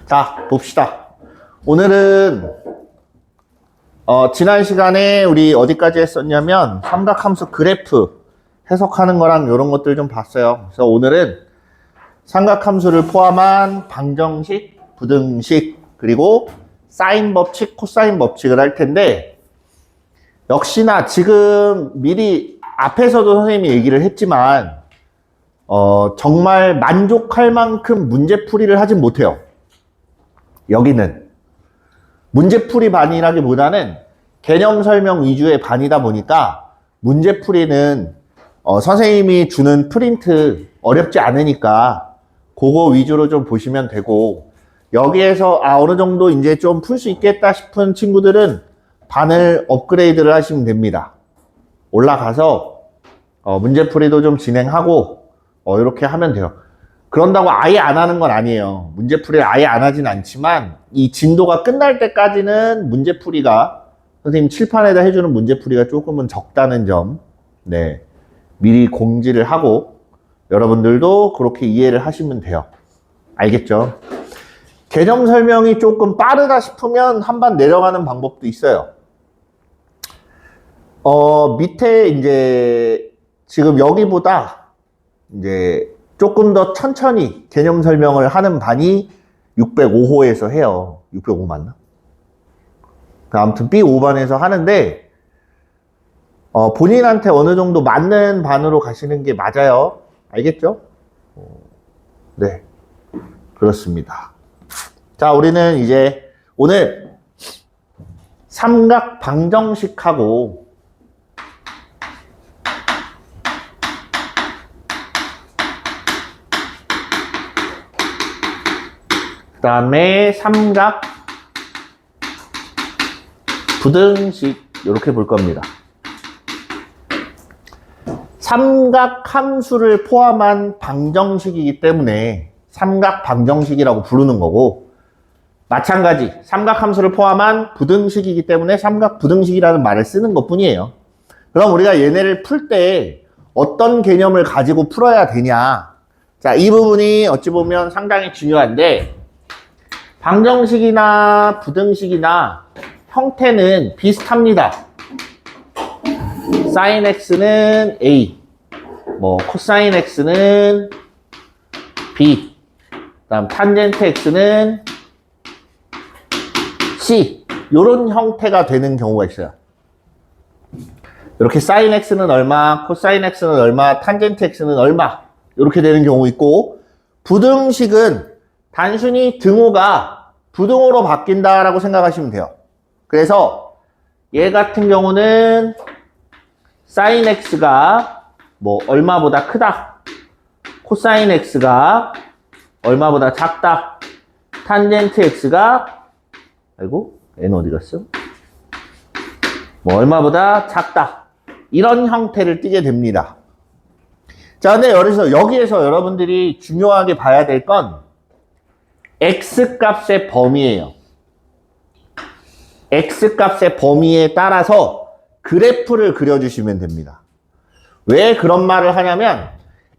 자, 봅시다. 오늘은 지난 시간에 우리 어디까지 했었냐면 삼각함수 그래프 해석하는 거랑 이런 것들 좀 봤어요. 그래서 오늘은 삼각함수를 포함한 방정식, 부등식, 그리고 사인 법칙, 코사인 법칙을 할 텐데, 역시나 지금 미리 앞에서도 선생님이 얘기를 했지만 정말 만족할 만큼 문제풀이를 하진 못해요. 여기는 문제풀이 반이라기보다는 개념 설명 위주의 반이다 보니까 문제풀이는 선생님이 주는 프린트 어렵지 않으니까 그거 위주로 좀 보시면 되고, 여기에서 어느 정도 이제 좀 풀 수 있겠다 싶은 친구들은 반을 업그레이드를 하시면 됩니다. 올라가서 문제풀이도 좀 진행하고 이렇게 하면 돼요. 그런다고 아예 안 하는 건 아니에요. 문제풀이를 아예 안 하진 않지만 이 진도가 끝날 때까지는 문제풀이가 선생님 칠판에다 해주는 문제풀이가 조금은 적다는 점, 네, 미리 공지를 하고 여러분들도 그렇게 이해를 하시면 돼요. 알겠죠? 개념 설명이 조금 빠르다 싶으면 한 반 내려가는 방법도 있어요. 밑에 이제 지금 여기보다 이제 조금 더 천천히 개념 설명을 하는 반이 605호에서 해요. 605 맞나? 아무튼 B5반에서 하는데 본인한테 어느 정도 맞는 반으로 가시는 게 맞아요. 알겠죠? 네, 그렇습니다. 자, 우리는 이제 오늘 삼각 방정식하고 그 다음에 삼각 부등식 이렇게 볼 겁니다. 삼각 함수를 포함한 방정식이기 때문에 삼각 방정식이라고 부르는 거고, 마찬가지 삼각 함수를 포함한 부등식이기 때문에 삼각 부등식이라는 말을 쓰는 것 뿐이에요. 그럼 우리가 얘네를 풀 때 어떤 개념을 가지고 풀어야 되냐? 자, 이 부분이 어찌 보면 상당히 중요한데, 방정식이나 부등식이나 형태는 비슷합니다. sin x는 a, 코사인 x는 b, 그다음 탄젠트 x는 c, 이런 형태가 되는 경우가 있어요. 이렇게 sin x는 얼마, 코사인 x는 얼마, 탄젠트 x는 얼마, 이렇게 되는 경우 있고, 부등식은 단순히 등호가 부등호로 바뀐다라고 생각하시면 돼요. 그래서 얘 같은 경우는 sin x가 얼마보다 크다, 코사인 x가 얼마보다 작다, 탄젠트 x가 얘는 어디 갔어? 얼마보다 작다, 이런 형태를 띠게 됩니다. 자, 근데 여기에서 여러분들이 중요하게 봐야 될 건 X값의 범위예요. X값의 범위에 따라서 그래프를 그려주시면 됩니다. 왜 그런 말을 하냐면,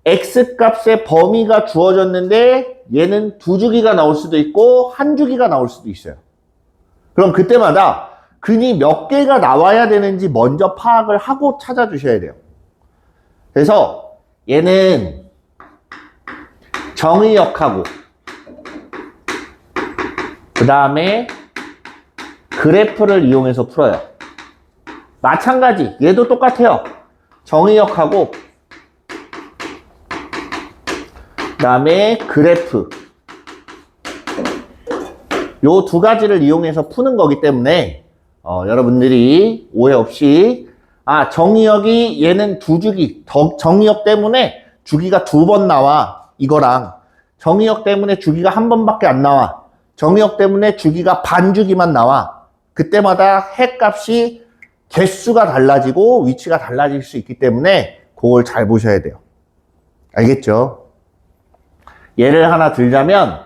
X값의 범위가 주어졌는데 얘는 두 주기가 나올 수도 있고 한 주기가 나올 수도 있어요. 그럼 그때마다 근이 몇 개가 나와야 되는지 먼저 파악을 하고 찾아주셔야 돼요. 그래서 얘는 정의역하고 그 다음에 그래프를 이용해서 풀어요. 마찬가지 얘도 똑같아요. 정의역하고 그 다음에 그래프, 요 두 가지를 이용해서 푸는 거기 때문에 여러분들이 오해 없이 정의역이 얘는 두 주기, 정의역 때문에 주기가 두 번 나와, 이거랑 정의역 때문에 주기가 한 번밖에 안 나와, 정의역 때문에 주기가 반 주기만 나와, 그때마다 해값이 개수가 달라지고 위치가 달라질 수 있기 때문에 그걸 잘 보셔야 돼요. 알겠죠? 예를 하나 들자면,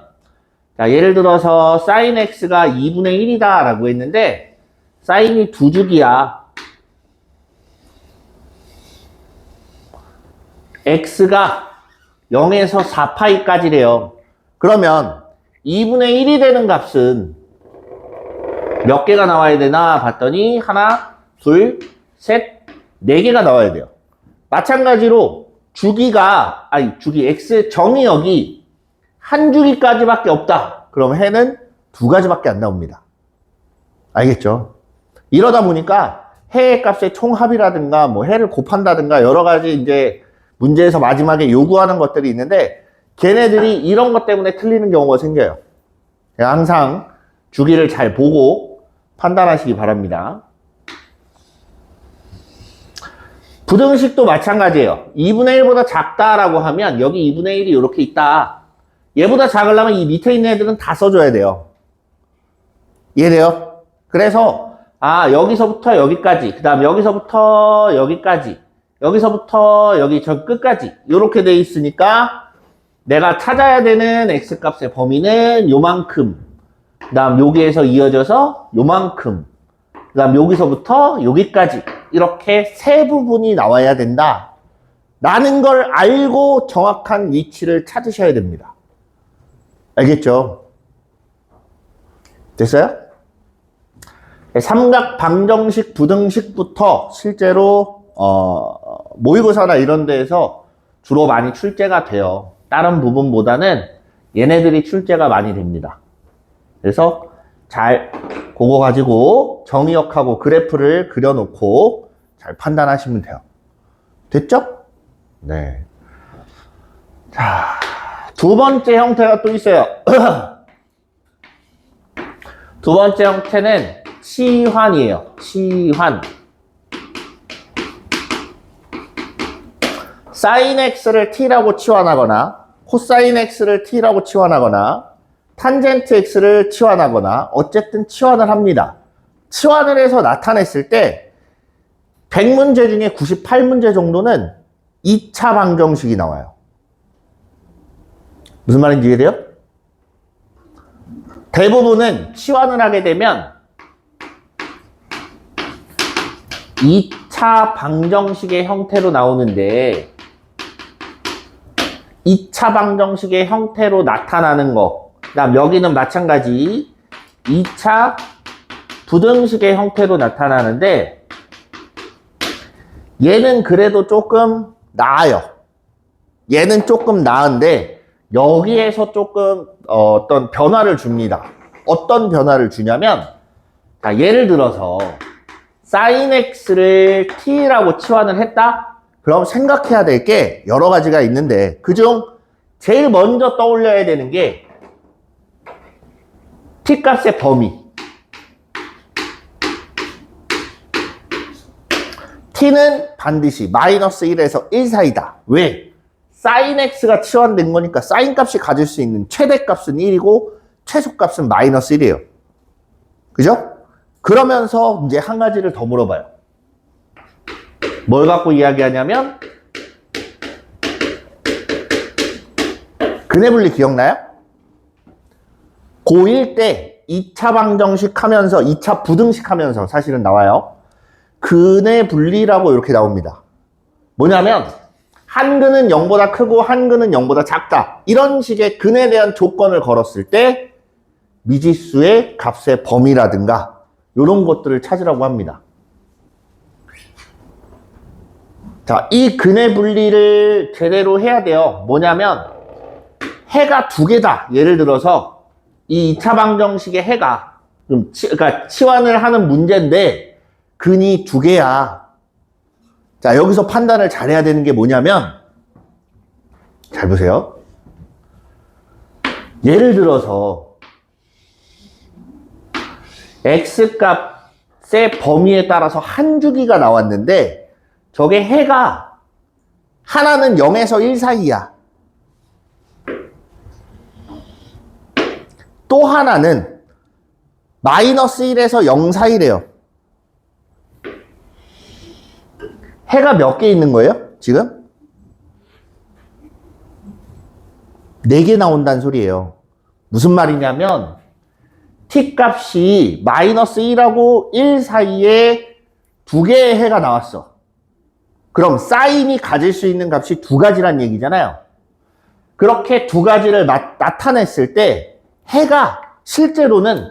자, 예를 들어서 sin x가 2분의 1이다 라고 했는데 sin이 두 주기야. x가 0에서 4파이까지래요. 그러면 2분의 1이 되는 값은 몇 개가 나와야 되나 봤더니 하나, 둘, 셋, 네 개가 나와야 돼요. 마찬가지로 주기 x의 정의역이 한 주기까지밖에 없다. 그럼 해는 두 가지밖에 안 나옵니다. 알겠죠? 이러다 보니까 해의 값의 총합이라든가 뭐 해를 곱한다든가 여러 가지 이제 문제에서 마지막에 요구하는 것들이 있는데 걔네들이 이런 것 때문에 틀리는 경우가 생겨요. 항상 주기를 잘 보고 판단하시기 바랍니다. 부등식도 마찬가지예요. 2분의 1보다 작다라고 하면 여기 2분의 1이 이렇게 있다. 얘보다 작으려면 이 밑에 있는 애들은 다 써줘야 돼요. 이해돼요? 그래서 여기서부터 여기까지, 그 다음 여기서부터 여기까지, 여기서부터 여기 저 끝까지 이렇게 돼 있으니까 내가 찾아야 되는 x값의 범위는 요만큼, 그 다음 여기에서 이어져서 요만큼, 그 다음 여기서부터 여기까지 이렇게 세 부분이 나와야 된다 라는 걸 알고 정확한 위치를 찾으셔야 됩니다. 알겠죠? 됐어요? 삼각 방정식 부등식부터 실제로 모의고사나 이런 데에서 주로 많이 출제가 돼요. 다른 부분보다는 얘네들이 출제가 많이 됩니다. 그래서 그거 가지고 정의역하고 그래프를 그려놓고 잘 판단하시면 돼요. 됐죠? 네. 자, 두 번째 형태가 또 있어요. 두 번째 형태는 치환이에요. 치환. sin x를 t라고 치환하거나 코사인 x를 t라고 치환하거나 탄젠트 x를 치환하거나 어쨌든 치환을 합니다. 치환을 해서 나타냈을 때 100문제 중에 98문제 정도는 2차 방정식이 나와요. 무슨 말인지 이해돼요? 대부분은 치환을 하게 되면 2차 방정식의 형태로 나오는데 2차 방정식의 형태로 나타나는 거, 그 다음 여기는 마찬가지 2차 부등식의 형태로 나타나는데 얘는 그래도 조금 나아요. 얘는 조금 나은데 여기에서 조금 어떤 변화를 줍니다. 어떤 변화를 주냐면 예를 들어서 sin x를 t라고 치환을 했다? 그럼 생각해야 될 게 여러 가지가 있는데 그중 제일 먼저 떠올려야 되는 게 t값의 범위. t는 반드시 마이너스 1에서 1 사이다. 왜? sin x가 치환된 거니까 sin 값이 가질 수 있는 최대값은 1이고 최소값은 마이너스 1이에요. 그죠? 그러면서 이제 한 가지를 더 물어봐요. 뭘 갖고 이야기하냐면 근해분리 기억나요? 고1 때 2차 방정식 하면서 2차 부등식 하면서 사실은 나와요. 근해분리라고 이렇게 나옵니다. 뭐냐면 한 근은 0보다 크고 한 근은 0보다 작다. 이런 식의 근에 대한 조건을 걸었을 때 미지수의 값의 범위라든가 이런 것들을 찾으라고 합니다. 자, 이 근해 분리를 제대로 해야 돼요. 뭐냐면 해가 두 개다. 예를 들어서 이 2차 방정식의 해가 그러니까 치환을 하는 문제인데 근이 두 개야. 자, 여기서 판단을 잘해야 되는 게 뭐냐면 잘 보세요. 예를 들어서 x값의 범위에 따라서 한 주기가 나왔는데 저게 해가 하나는 0에서 1 사이야. 또 하나는 마이너스 1에서 0 사이래요. 해가 몇 개 있는 거예요? 지금? 4개 나온다는 소리예요. 무슨 말이냐면 t값이 마이너스 1하고 1 사이에 두 개의 해가 나왔어. 그럼 사인이 가질 수 있는 값이 두 가지란 얘기잖아요. 그렇게 두 가지를 나타냈을 때 해가 실제로는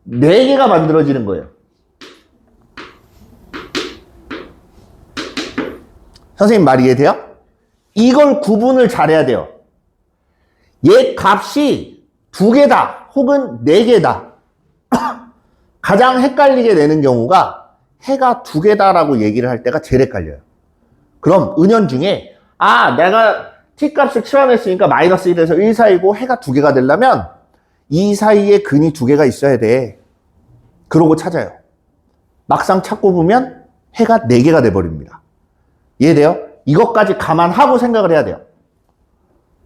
4개가 만들어지는 거예요. 선생님 말 이해돼요? 이걸 구분을 잘해야 돼요. 얘 값이 2개다 혹은 4개다. 가장 헷갈리게 되는 경우가 해가 2개다라고 얘기를 할 때가 제일 헷갈려요. 그럼 은연중에 내가 t값을 치환했으니까 마이너스 1에서 1 사이고 해가 2개가 되려면 이 사이에 근이 2개가 있어야 돼. 그러고 찾아요. 막상 찾고 보면 해가 4개가 돼버립니다. 이해돼요? 이것까지 감안하고 생각을 해야 돼요.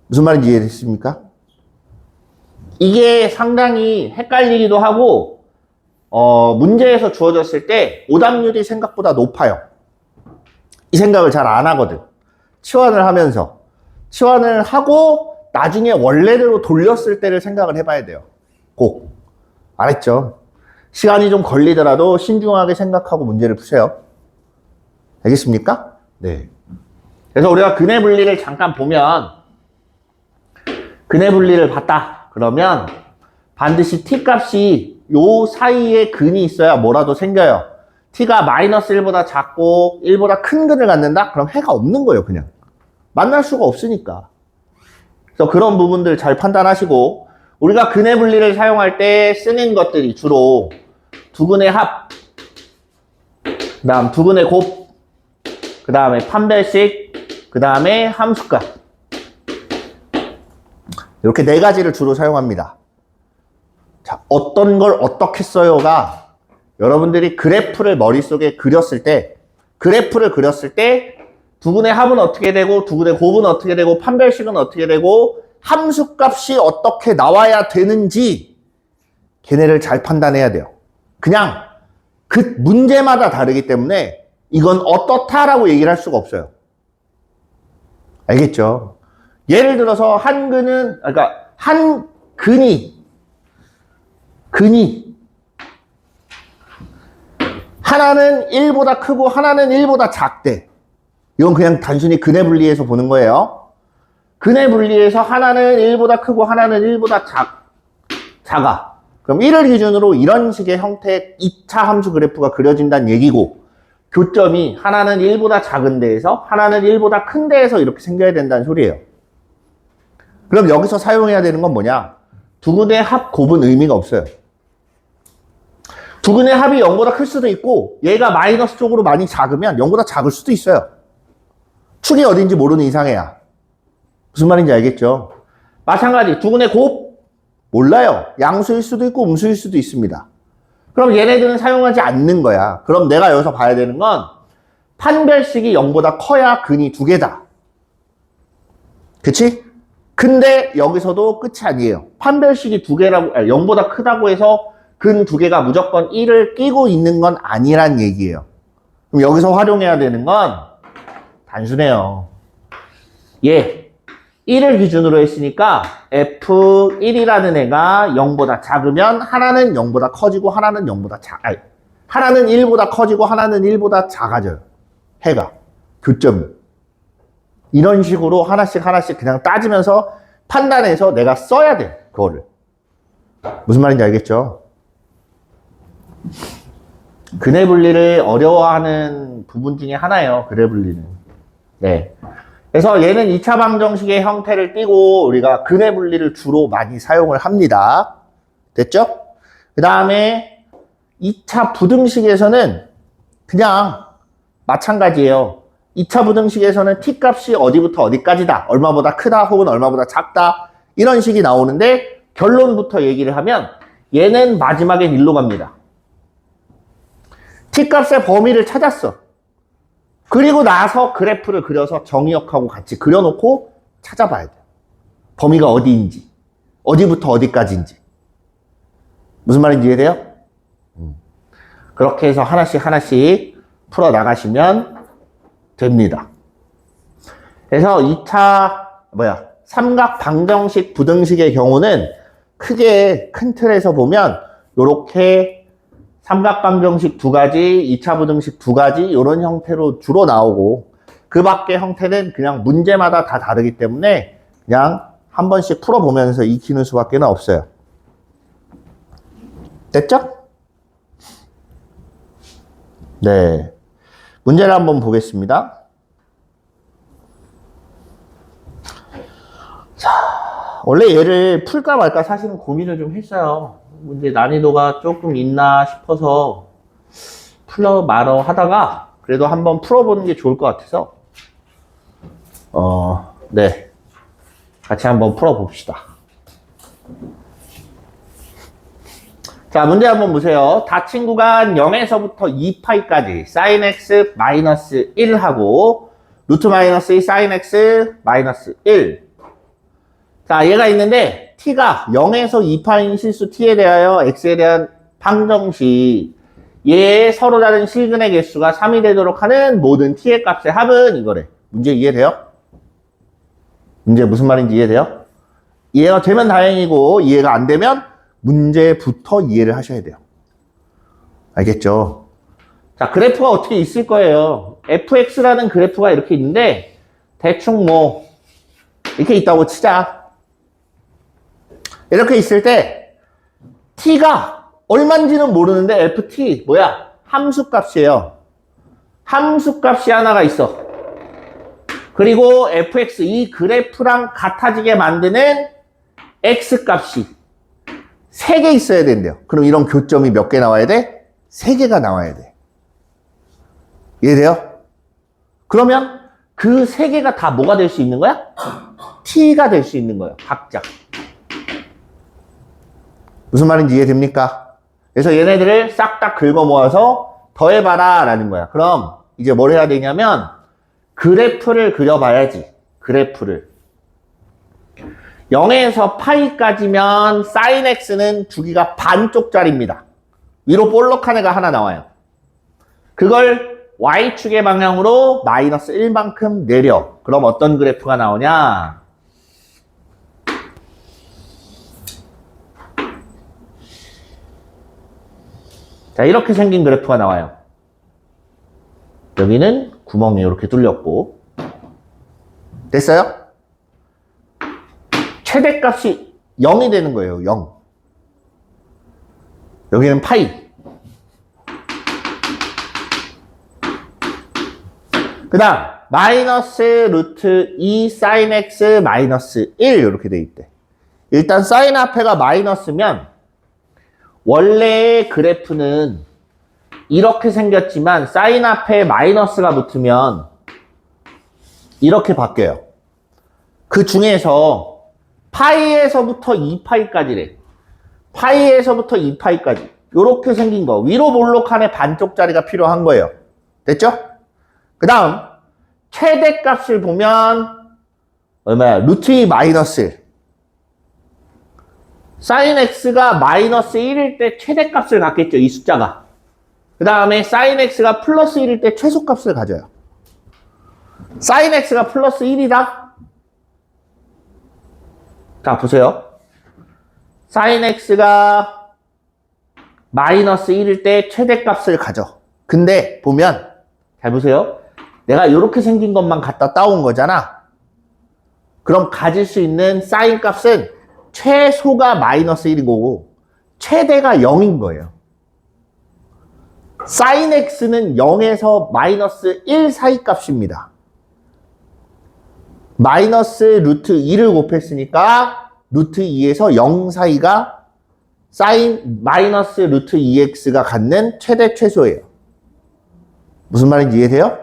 무슨 말인지 이해됐습니까? 이게 상당히 헷갈리기도 하고 문제에서 주어졌을 때 오답률이 생각보다 높아요. 이 생각을 잘 안 하거든. 치환을 하면서. 치환을 하고 나중에 원래대로 돌렸을 때를 생각을 해봐야 돼요. 꼭. 알았죠? 시간이 좀 걸리더라도 신중하게 생각하고 문제를 푸세요. 알겠습니까? 네. 그래서 우리가 근해 분리를 잠깐 보면 근해 분리를 봤다. 그러면 반드시 t값이 요 사이에 근이 있어야 뭐라도 생겨요. t가 마이너스 1보다 작고 1보다 큰 근을 갖는다? 그럼 해가 없는 거예요, 그냥. 만날 수가 없으니까. 그래서 그런 부분들 잘 판단하시고, 우리가 근해 분리를 사용할 때 쓰는 것들이 주로 두근의 합, 그 다음 두근의 곱, 그 다음에 판별식, 그 다음에 함수값. 이렇게 4가지를 주로 사용합니다. 자, 어떤 걸 어떻게 써요가 여러분들이 그래프를 머릿속에 그렸을 때, 두근의 합은 어떻게 되고, 두근의 곱은 어떻게 되고, 판별식은 어떻게 되고, 함수값이 어떻게 나와야 되는지 걔네를 잘 판단해야 돼요. 그냥 그 문제마다 다르기 때문에 이건 어떻다라고 얘기를 할 수가 없어요. 알겠죠? 예를 들어서 한 근이 하나는 1보다 크고 하나는 1보다 작대. 이건 그냥 단순히 근해 분리해서 보는 거예요. 근해 분리해서 하나는 1보다 크고 하나는 1보다 작아. 그럼 1을 기준으로 이런 식의 형태의 2차 함수 그래프가 그려진다는 얘기고, 교점이 하나는 1보다 작은 데에서 하나는 1보다 큰 데에서 이렇게 생겨야 된다는 소리예요. 그럼 여기서 사용해야 되는 건 뭐냐? 두근의 합 곱은 의미가 없어요. 두근의 합이 0보다 클 수도 있고 얘가 마이너스 쪽으로 많이 작으면 0보다 작을 수도 있어요. 축이 어딘지 모르는 이상해야. 무슨 말인지 알겠죠? 마찬가지 두근의 곱 몰라요. 양수일 수도 있고 음수일 수도 있습니다. 그럼 얘네들은 사용하지 않는 거야. 그럼 내가 여기서 봐야 되는 건 판별식이 0보다 커야 근이 2개다. 그치? 근데 여기서도 끝이 아니에요. 판별식이 0보다 크다고 해서 근 2개가 무조건 1을 끼고 있는 건 아니란 얘기예요. 그럼 여기서 활용해야 되는 건 단순해요. 1을 기준으로 했으니까 F1이라는 애가 0보다 작으면 하나는 0보다 커지고 하나는 1보다 커지고 하나는 1보다 작아져요. 해가. 교점이. 이런 식으로 하나씩 그냥 따지면서 판단해서 내가 써야 돼. 그거를. 무슨 말인지 알겠죠? 근해 분리를 어려워하는 부분 중에 하나예요. 근해 분리는. 네. 그래서 얘는 2차 방정식의 형태를 띠고 우리가 근해 분리를 주로 많이 사용을 합니다. 됐죠? 그 다음에 2차 부등식에서는 그냥 마찬가지예요. 2차 부등식에서는 t값이 어디부터 어디까지다. 얼마보다 크다 혹은 얼마보다 작다. 이런 식이 나오는데 결론부터 얘기를 하면 얘는 마지막엔 1로 갑니다. t값의 범위를 찾았어. 그리고 나서 그래프를 그려서 정의역하고 같이 그려놓고 찾아봐야 돼요. 범위가 어디인지, 어디부터 어디까지인지. 무슨 말인지 이해돼요? 그렇게 해서 하나씩 풀어나가시면 됩니다. 그래서 2차, 삼각 방정식 부등식의 경우는 크게 큰 틀에서 보면 요렇게 삼각방정식 2가지, 2차 부등식 2가지 이런 형태로 주로 나오고 그 밖의 형태는 그냥 문제마다 다 다르기 때문에 그냥 한 번씩 풀어보면서 익히는 수밖에 없어요. 됐죠? 네. 문제를 한번 보겠습니다. 자, 원래 얘를 풀까 말까 사실은 고민을 좀 했어요. 문제 난이도가 조금 있나 싶어서 풀어 말어 하다가 그래도 한번 풀어보는 게 좋을 것 같아서 네. 같이 한번 풀어봅시다. 자, 문제 한번 보세요. 닫힌 구간 0에서부터 2파이까지 sin x 마이너스 1하고 루트 마이너스 2 sin x 마이너스 1. 자, 얘가 있는데 t가 0에서 2파인 실수 t에 대하여 x에 대한 방정식 얘 서로 다른 실근의 개수가 3이 되도록 하는 모든 t의 값의 합은 이거래. 문제 이해돼요? 문제 무슨 말인지 이해돼요? 이해가 되면 다행이고 이해가 안 되면 문제부터 이해를 하셔야 돼요. 알겠죠? 자, 그래프가 어떻게 있을 거예요. fx라는 그래프가 이렇게 있는데 대충 뭐 이렇게 있다고 치자. 이렇게 있을 때 t가 얼마인지는 모르는데 ft 뭐야? 함수값이에요. 함수값이 하나가 있어. 그리고 fx 이 그래프랑 같아지게 만드는 x값이 3개 있어야 된대요. 그럼 이런 교점이 몇 개 나와야 돼? 3개가 나와야 돼. 이해돼요? 그러면 그 3개가 다 뭐가 될 수 있는 거야? t가 될 수 있는 거예요. 각자. 무슨 말인지 이해됩니까? 그래서 얘네들을 싹 다 긁어 모아서 더해봐라 라는 거야. 그럼 이제 뭘 해야 되냐면 그래프를 그려봐야지. 그래프를. 0에서 파이까지면 sin x는 주기가 반쪽짜리입니다. 위로 볼록한 애가 하나 나와요. 그걸 y축의 방향으로 마이너스 1만큼 내려. 그럼 어떤 그래프가 나오냐? 자, 이렇게 생긴 그래프가 나와요. 여기는 구멍이 이렇게 뚫렸고. 됐어요? 최대값이 0이 되는 거예요. 0. 여기는 파이. 그 다음 마이너스 루트 2 sin x 마이너스 1 이렇게 돼 있대. 일단 sin 앞에가 마이너스면 원래 그래프는 이렇게 생겼지만 sin 앞에 마이너스가 붙으면 이렇게 바뀌어요. 그 중에서 파이에서부터 2파이까지래. 파이에서부터 2파이까지. 요렇게 생긴 거. 위로 볼록한의 반쪽짜리가 필요한 거예요. 됐죠? 그 다음 최대값을 보면 얼마야? 루트 2 마이너스 1. sin x가 마이너스 1일 때 최대값을 갖겠죠. 이 숫자가. 그 다음에 sin x가 플러스 1일 때 최소값을 가져요. sin x가 플러스 1이다. 자, 보세요. sin x가 마이너스 1일 때 최대값을 가져. 근데 보면 잘 보세요. 내가 이렇게 생긴 것만 갖다 따온 거잖아. 그럼 가질 수 있는 sin 값은 최소가 마이너스 1인 거고 최대가 0인 거예요. sin x는 0에서 마이너스 1 사이 값입니다. 마이너스 루트 2를 곱했으니까 루트 2에서 0 사이가 sin 마이너스 루트 2x가 갖는 최대 최소예요. 무슨 말인지 이해돼요?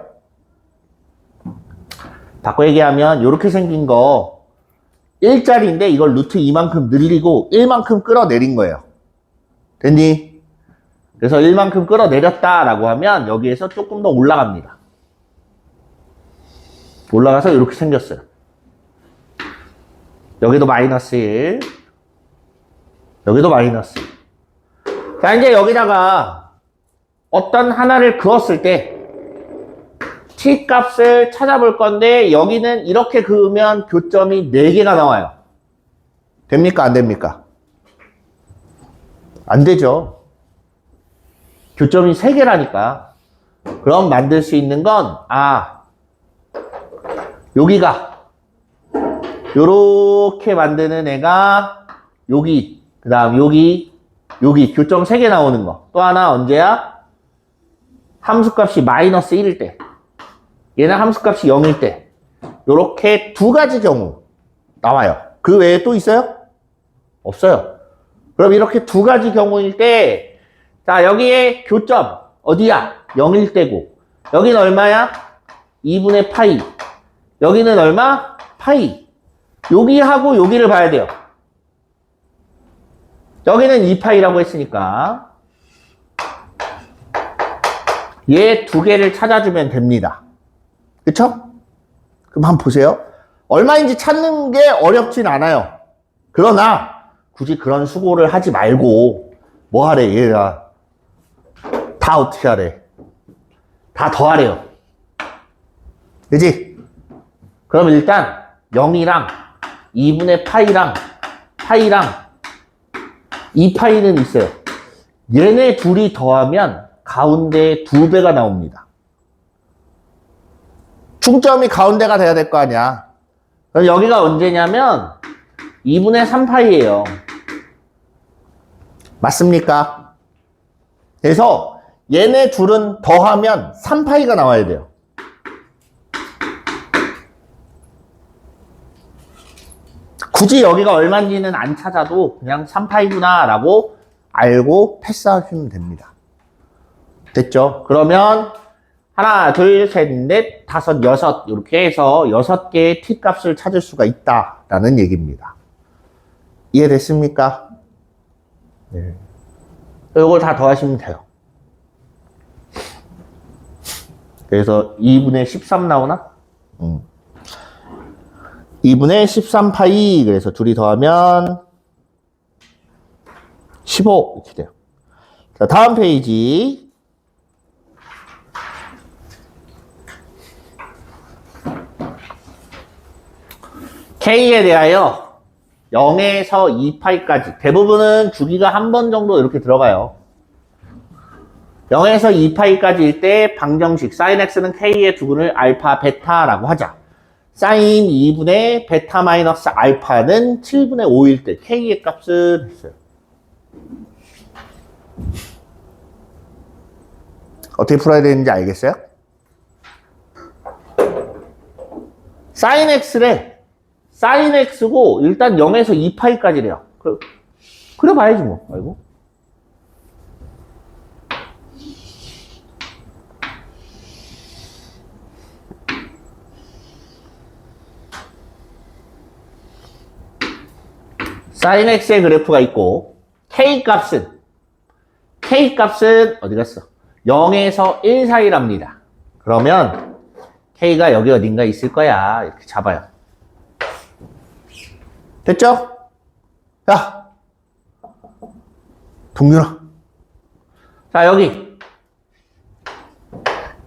바꿔 얘기하면 이렇게 생긴 거 1짜리인데 이걸 루트 2만큼 늘리고 1만큼 끌어내린 거예요. 됐니? 그래서 1만큼 끌어내렸다라고 하면 여기에서 조금 더 올라갑니다. 올라가서 이렇게 생겼어요. 여기도 마이너스 1. 여기도 마이너스 1. 자, 이제 여기다가 어떤 하나를 그었을 때 t 값을 찾아볼 건데 여기는 이렇게 그으면 교점이 4개가 나와요. 됩니까? 안 됩니까? 안 되죠. 교점이 3개라니까. 그럼 만들 수 있는 건 여기가 요렇게 만드는 애가 여기, 그 다음 여기, 여기 교점 3개 나오는 거. 또 하나 언제야? 함수값이 마이너스 1일 때. 얘는 함수값이 0일 때. 요렇게 2가지 경우 나와요. 그 외에 또 있어요? 없어요. 그럼 이렇게 2가지 경우일 때, 자, 여기에 교점, 어디야? 0일 때고. 여기는 얼마야? 2분의 파이. 여기는 얼마? 파이. 여기하고 여기를 봐야 돼요. 여기는 2파이라고 했으니까 얘 2개를 찾아주면 됩니다. 그쵸? 그럼 한번 보세요. 얼마인지 찾는 게 어렵진 않아요. 그러나 굳이 그런 수고를 하지 말고 뭐 하래 얘가 다 어떻게 하래? 다 더하래요. 그지? 그럼 일단 0이랑 2분의 파이랑 2파이는 있어요. 얘네 둘이 더하면 가운데 2배가 나옵니다. 중점이 가운데가 돼야 될 거 아니야. 그럼 여기가 언제냐면 2분의 3파이예요. 맞습니까? 그래서 얘네 둘은 더하면 3파이가 나와야 돼요. 굳이 여기가 얼마인지는 안 찾아도 그냥 3파이구나 라고 알고 패스하시면 됩니다. 됐죠? 그러면 하나, 둘, 셋, 넷, 다섯, 여섯 이렇게 해서 6개의 t값을 찾을 수가 있다라는 얘기입니다. 이해됐습니까? 네. 이걸 다 더하시면 돼요. 그래서 2분의 13 나오나? 2분의 13파이. 그래서 둘이 더하면 15 이렇게 돼요. 자, 다음 페이지. K에 대하여 0에서 2파이까지 대부분은 주기가 한 번 정도 이렇게 들어가요. 0에서 2파이까지일 때 방정식 sin x는 K의 두근을 알파 베타라고 하자. sin 2분의 베타 마이너스 알파는 7분의 5일 때 K의 값은 했어요. 어떻게 풀어야 되는지 알겠어요? sin x래. sin x고 일단 0에서 2파이까지래요. 그래 봐야지 뭐. 아이고. sin x의 그래프가 있고 K값은 어디 갔어? 0에서 1 사이랍니다. 그러면 K가 여기 어딘가 있을 거야. 이렇게 잡아요. 됐죠? 자, 동윤아. 자, 여기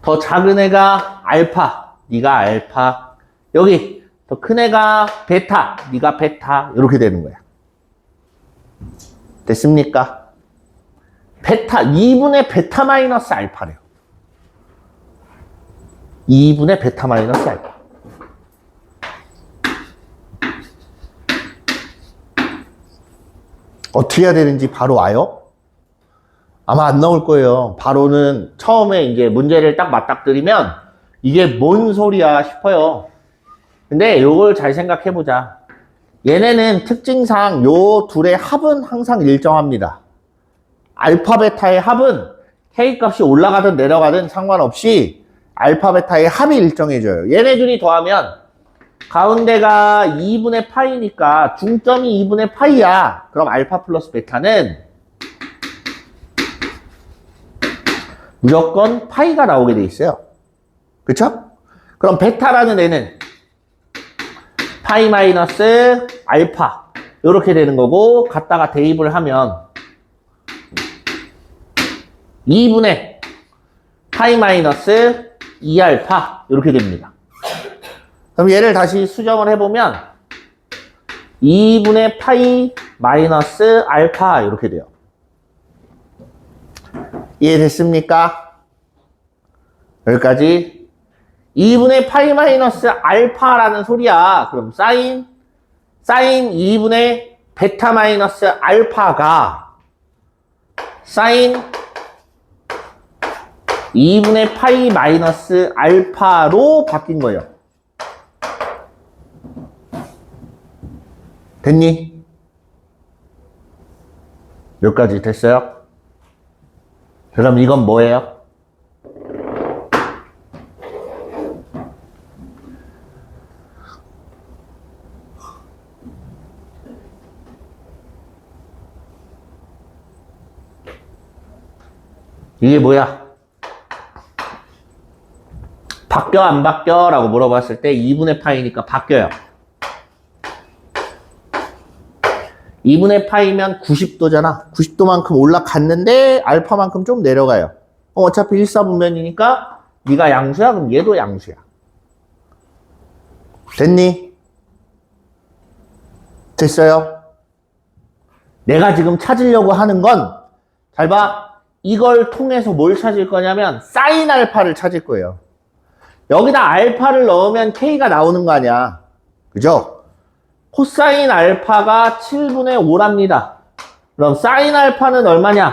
더 작은 애가 알파, 네가 알파. 여기 더 큰 애가 베타, 네가 베타. 이렇게 되는 거야. 됐습니까? 베타, 2분의 베타 마이너스 알파래요. 2분의 베타 마이너스 알파. 어떻게 해야 되는지 바로 와요? 아마 안 나올 거예요. 바로는 처음에 이제 문제를 딱 맞닥뜨리면 이게 뭔 소리야 싶어요. 근데 요걸 잘 생각해 보자. 얘네는 특징상 요 둘의 합은 항상 일정합니다. 알파 베타의 합은 K 값이 올라가든 내려가든 상관없이 알파 베타의 합이 일정해져요. 얘네 둘이 더하면 가운데가 2분의 파이니까 중점이 2분의 파이야. 그럼 알파 플러스 베타는 무조건 파이가 나오게 돼 있어요. 그쵸? 그럼 베타라는 애는 파이 마이너스 알파 이렇게 되는 거고 갖다가 대입을 하면 2분의 파이 마이너스 2알파 이렇게 됩니다. 그럼 얘를 다시 수정을 해보면 2분의 파이 마이너스 알파 이렇게 돼요. 이해됐습니까? 여기까지 2분의 파이 마이너스 알파라는 소리야. 그럼 사인 2분의 베타 마이너스 알파가 사인 2분의 파이 마이너스 알파로 바뀐 거예요. 됐니? 여기까지 됐어요? 그럼 이건 뭐예요? 이게 뭐야? 바뀌어 안 바뀌어? 라고 물어봤을 때 2분의 파이니까 바뀌어요. 2분의 파이면 90도잖아. 90도만큼 올라갔는데 알파만큼 좀 내려가요. 어차피 일사분면이니까 네가 양수야? 그럼 얘도 양수야. 됐니? 됐어요? 내가 지금 찾으려고 하는 건 잘 봐. 이걸 통해서 뭘 찾을 거냐면 사인 알파를 찾을 거예요. 여기다 알파를 넣으면 K가 나오는 거 아니야. 그죠? 코사인 알파가 7분의 5랍니다. 그럼 사인 알파는 얼마냐?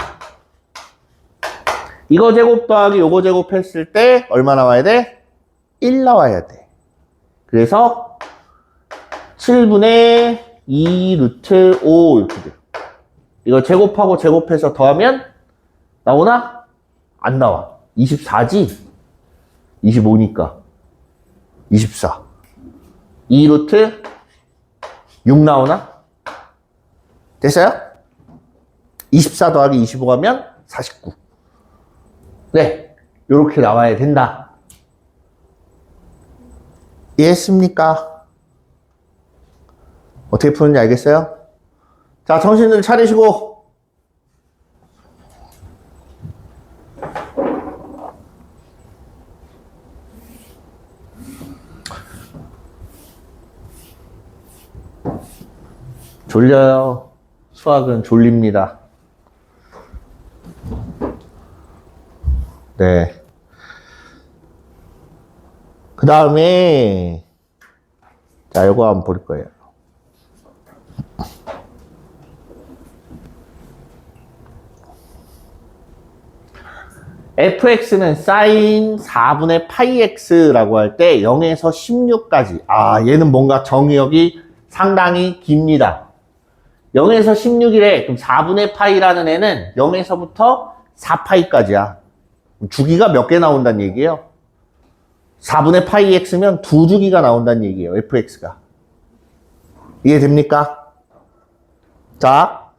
이거 제곱 더하기 요거 제곱 했을 때 얼마 나와야 돼? 1 나와야 돼. 그래서 7분의 2 루트 5 이렇게 돼요. 이거 제곱하고 제곱해서 더하면 나오나? 안 나와. 24지? 25니까. 24. 2 루트 6 나오나? 됐어요? 24 더하기 25 하면 49. 네. 요렇게 나와야 된다. 이해했습니까? 어떻게 푸는지 알겠어요? 자, 정신을 차리시고. 졸려요. 수학은 졸립니다. 네. 그 다음에, 자, 요거 한번 볼 거예요. fx는 sin 4분의 파이 x라고 할 때 0에서 16까지. 아, 얘는 뭔가 정의역이 상당히 깁니다. 0에서 16이래. 그럼 4분의 파이라는 애는 0에서부터 4파이까지야. 주기가 몇 개 나온다는 얘기예요? 4분의 파이 x면 두 주기가 나온다는 얘기예요. fx가. 이해됩니까? 자,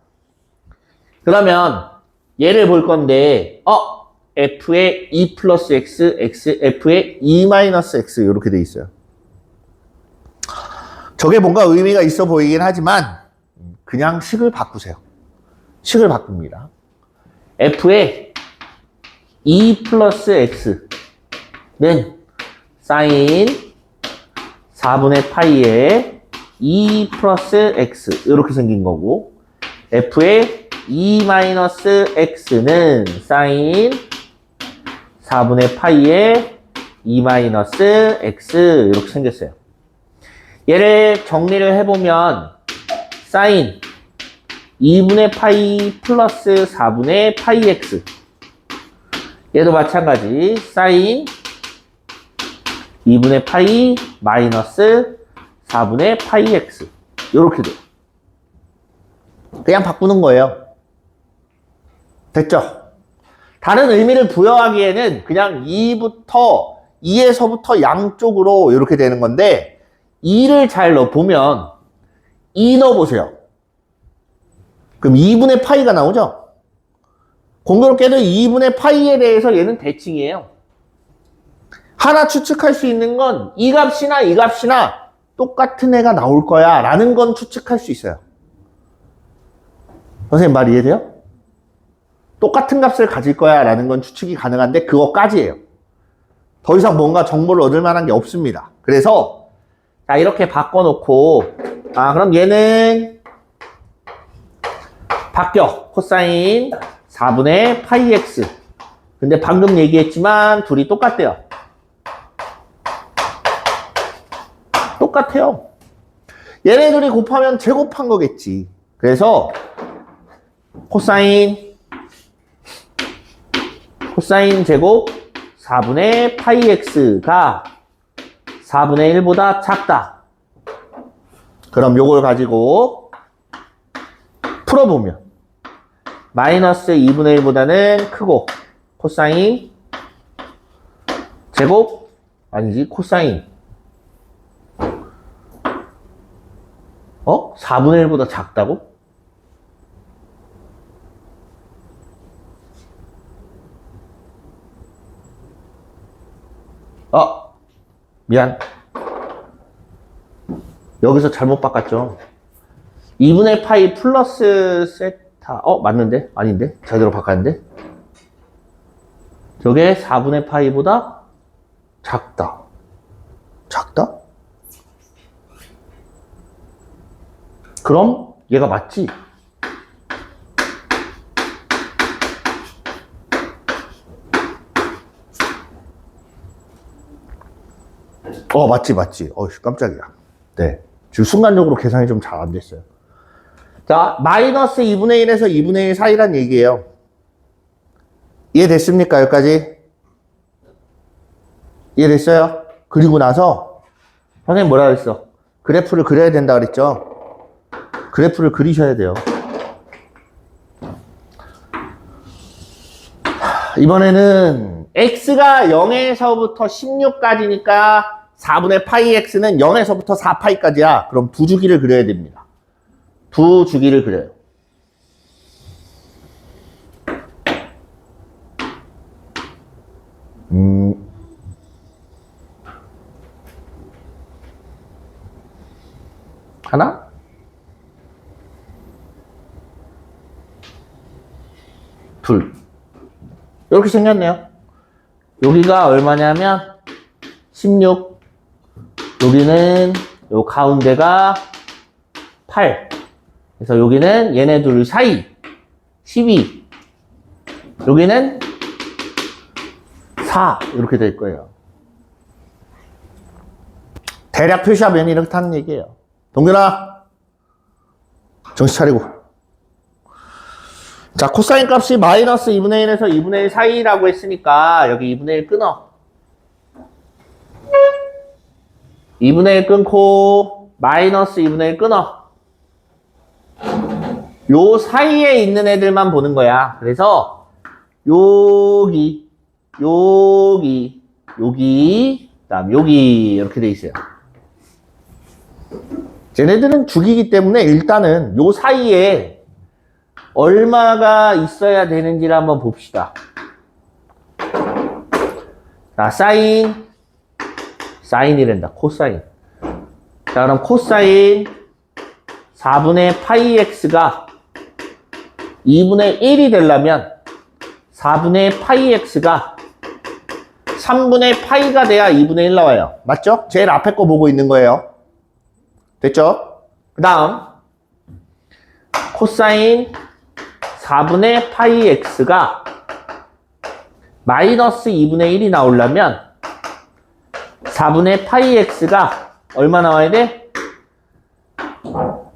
그러면 얘를 볼 건데 f의 2 플러스 x, f의 2 마이너스 x 이렇게 돼 있어요. 저게 뭔가 의미가 있어 보이긴 하지만 그냥 식을 바꾸세요. 식을 바꿉니다. f의 2 플러스 x는 사인 4분의 파이의 2 플러스 x 이렇게 생긴 거고, f의 2 마이너스 x는 사인 4분의 파이의 2 마이너스 x 이렇게 생겼어요. 얘를 정리를 해보면 사인 2분의 파이 플러스 4분의 파이 x, 얘도 마찬가지 사인 2분의 파이 마이너스 4분의 파이 x 이렇게 돼요. 그냥 바꾸는 거예요. 됐죠? 다른 의미를 부여하기에는 그냥 2에서부터 양쪽으로 이렇게 되는 건데, 2를 잘 넣어보면 2 넣어보세요. 그럼 2분의 파이가 나오죠? 공교롭게도 2분의 파이에 대해서 얘는 대칭이에요. 하나 추측할 수 있는 건 이 값이나 이 값이나 똑같은 애가 나올 거야 라는 건 추측할 수 있어요. 선생님 말 이해돼요? 똑같은 값을 가질 거야 라는 건 추측이 가능한데 그거까지예요. 더 이상 뭔가 정보를 얻을 만한 게 없습니다. 그래서 자, 이렇게 바꿔놓고, 그럼 얘는 바뀌어. 코사인 4분의 파이 x. 근데 방금 얘기했지만 둘이 똑같대요. 똑같아요. 얘네들이 곱하면 제곱한 거겠지. 그래서 코사인 코사인 제곱 4분의 파이 x가 4분의 1보다 작다. 그럼 요걸 가지고 풀어보면 마이너스 2분의 1보다는 크고 코사인 제곱 아니지 코사인 4분의 1보다 작다고? 미안. 여기서 잘못 바꿨죠. 2분의 파이 플러스 세타. 맞는데? 아닌데? 제대로 바꿨는데? 저게 4분의 파이보다 작다. 작다? 그럼 얘가 맞지? 맞지. 깜짝이야. 네. 지금 순간적으로 계산이 좀 잘 안 됐어요. 자, 마이너스 2분의 1에서 2분의 1 사이란 얘기예요. 이해됐습니까? 여기까지? 이해됐어요? 그리고 나서, 선생님 뭐라 그랬어? 그래프를 그려야 된다 그랬죠? 그래프를 그리셔야 돼요. 이번에는 x가 0에서부터 16까지니까 4분의 파이 x는 0에서부터 4파이까지야. 그럼 두 주기를 그려야 됩니다. 두 주기를 그려요. 하나? 둘. 이렇게 생겼네요. 여기가 얼마냐면 16. 여기는 요 가운데가 8. 그래서 여기는 얘네 둘 사이 12. 여기는 4. 이렇게 될 거예요. 대략 표시하면 이렇다는 얘기예요. 동균아, 정신 차리고. 자, 코사인 값이 마이너스 2분의 1에서 2분의 1 사이라고 했으니까 여기 2분의 1 끊어. 2분의 1 끊고 마이너스 2분의 1 끊어. 요 사이에 있는 애들만 보는 거야. 그래서 여기, 그다음 여기 이렇게 돼 있어요. 쟤네들은 주기이기 때문에 일단은 요 사이에 얼마가 있어야 되는지를 한번 봅시다. 자, 사인이란다. 코사인. 자, 그럼 코사인 4분의 파이 x가 2분의 1이 되려면 4분의 파이 x가 3분의 파이가 돼야 2분의 1 나와요. 맞죠? 제일 앞에 거 보고 있는 거예요. 됐죠? 그 다음 코사인 4분의 파이 x가 마이너스 2분의 1이 나오려면 4분의 파이 x가 얼마 나와야 돼?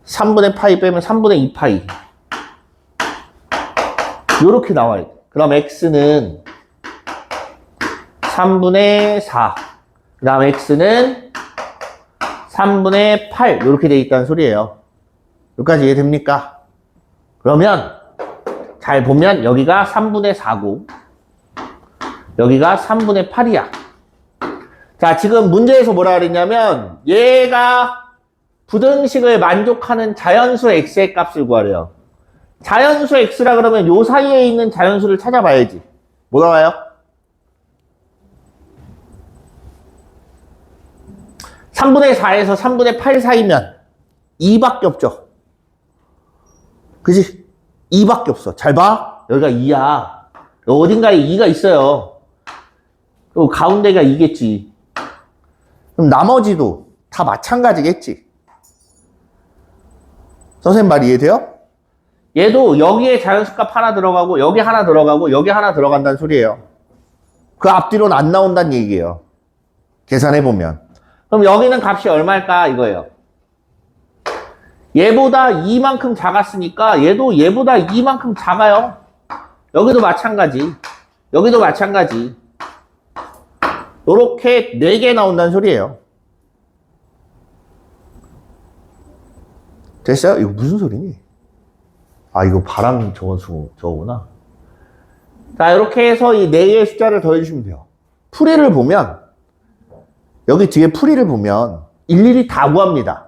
3분의 파이 빼면 3분의 2 파이. 요렇게 나와야 돼. 그럼 x는 3분의 4. 그 다음 x는 3분의 8. 요렇게 돼 있다는 소리예요. 여기까지 이해됩니까? 그러면 잘 보면 여기가 3분의 4고 여기가 3분의 8이야. 자, 지금 문제에서 뭐라 그랬냐면 얘가 부등식을 만족하는 자연수 x의 값을 구하래요. 자연수 x라 그러면 요 사이에 있는 자연수를 찾아봐야지. 뭐 나와요? (3분의 4에서 3분의 8) 사이면 2밖에 없죠. 그지? 2밖에 없어. 잘 봐. 여기가 2야. 어딘가에 2가 있어요. 그리고 가운데가 2겠지. 그럼 나머지도 다 마찬가지겠지. 선생님 말 이해돼요? 얘도 여기에 자연수값 하나 들어가고 여기 하나 들어가고 여기 하나 들어간다는 소리예요. 그 앞뒤로는 안 나온다는 얘기예요. 계산해보면. 그럼 여기는 값이 얼마일까 이거예요. 얘보다 2만큼 작았으니까 얘도 얘보다 2만큼 작아요. 여기도 마찬가지. 여기도 마찬가지. 요렇게 4개 나온다는 소리예요. 됐어요? 이거 무슨 소리니? 아, 이거 바람 저거구나. 자, 이렇게 해서 이 4개의 숫자를 더해주시면 돼요. 풀이를 보면, 여기 뒤에 풀이를 보면, 일일이 다 구합니다.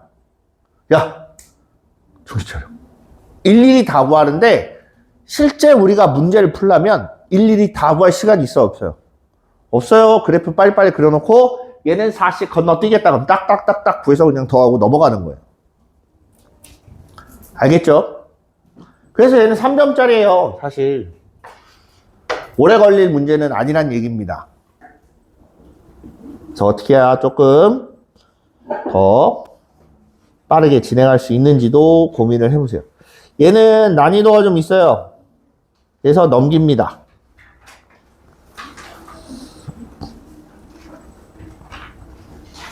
야, 정신 차려. 일일이 다 구하는데, 실제 우리가 문제를 풀려면, 일일이 다 구할 시간이 있어, 없어요? 없어요. 그래프 빨리빨리 그려놓고, 얘는 40 건너뛰겠다. 그럼 딱딱딱딱 구해서 그냥 더하고 넘어가는 거예요. 알겠죠? 그래서 얘는 3점짜리예요, 사실. 오래 걸릴 문제는 아니란 얘기입니다. 그래서 어떻게 해야 조금 더 빠르게 진행할 수 있는지도 고민을 해보세요. 얘는 난이도가 좀 있어요. 그래서 넘깁니다.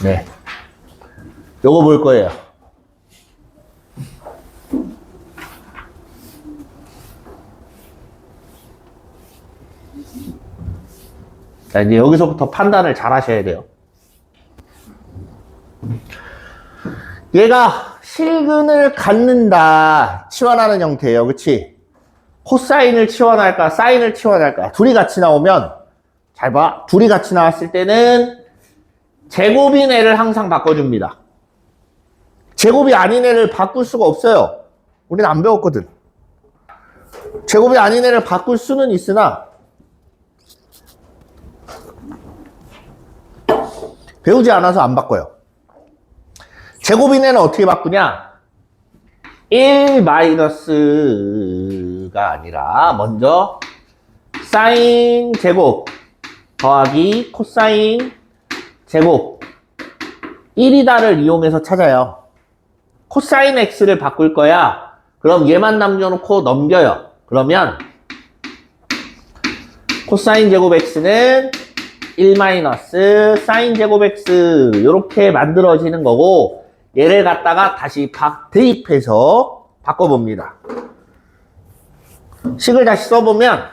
네. 요거 볼 거예요. 자, 이제 여기서부터 판단을 잘 하셔야 돼요. 얘가 실근을 갖는다. 치환하는 형태예요. 그치? 코사인을 치환할까? 사인을 치환할까? 둘이 같이 나오면, 잘 봐. 둘이 같이 나왔을 때는 제곱인 애를 항상 바꿔줍니다. 제곱이 아닌 애를 바꿀 수가 없어요. 우리는 안 배웠거든. 제곱이 아닌 애를 바꿀 수는 있으나, 배우지 않아서 안 바꿔요. 제곱인에는 어떻게 바꾸냐? 1-가 아니라 먼저 사인 제곱 더하기 코사인 제곱 1이다를 이용해서 찾아요. 코사인 x를 바꿀 거야. 그럼 얘만 남겨놓고 넘겨요. 그러면 코사인 제곱 x는 1 사인 제곱 x 이렇게 만들어지는 거고 얘를 갖다가 다시 대입해서 바꿔봅니다. 식을 다시 써보면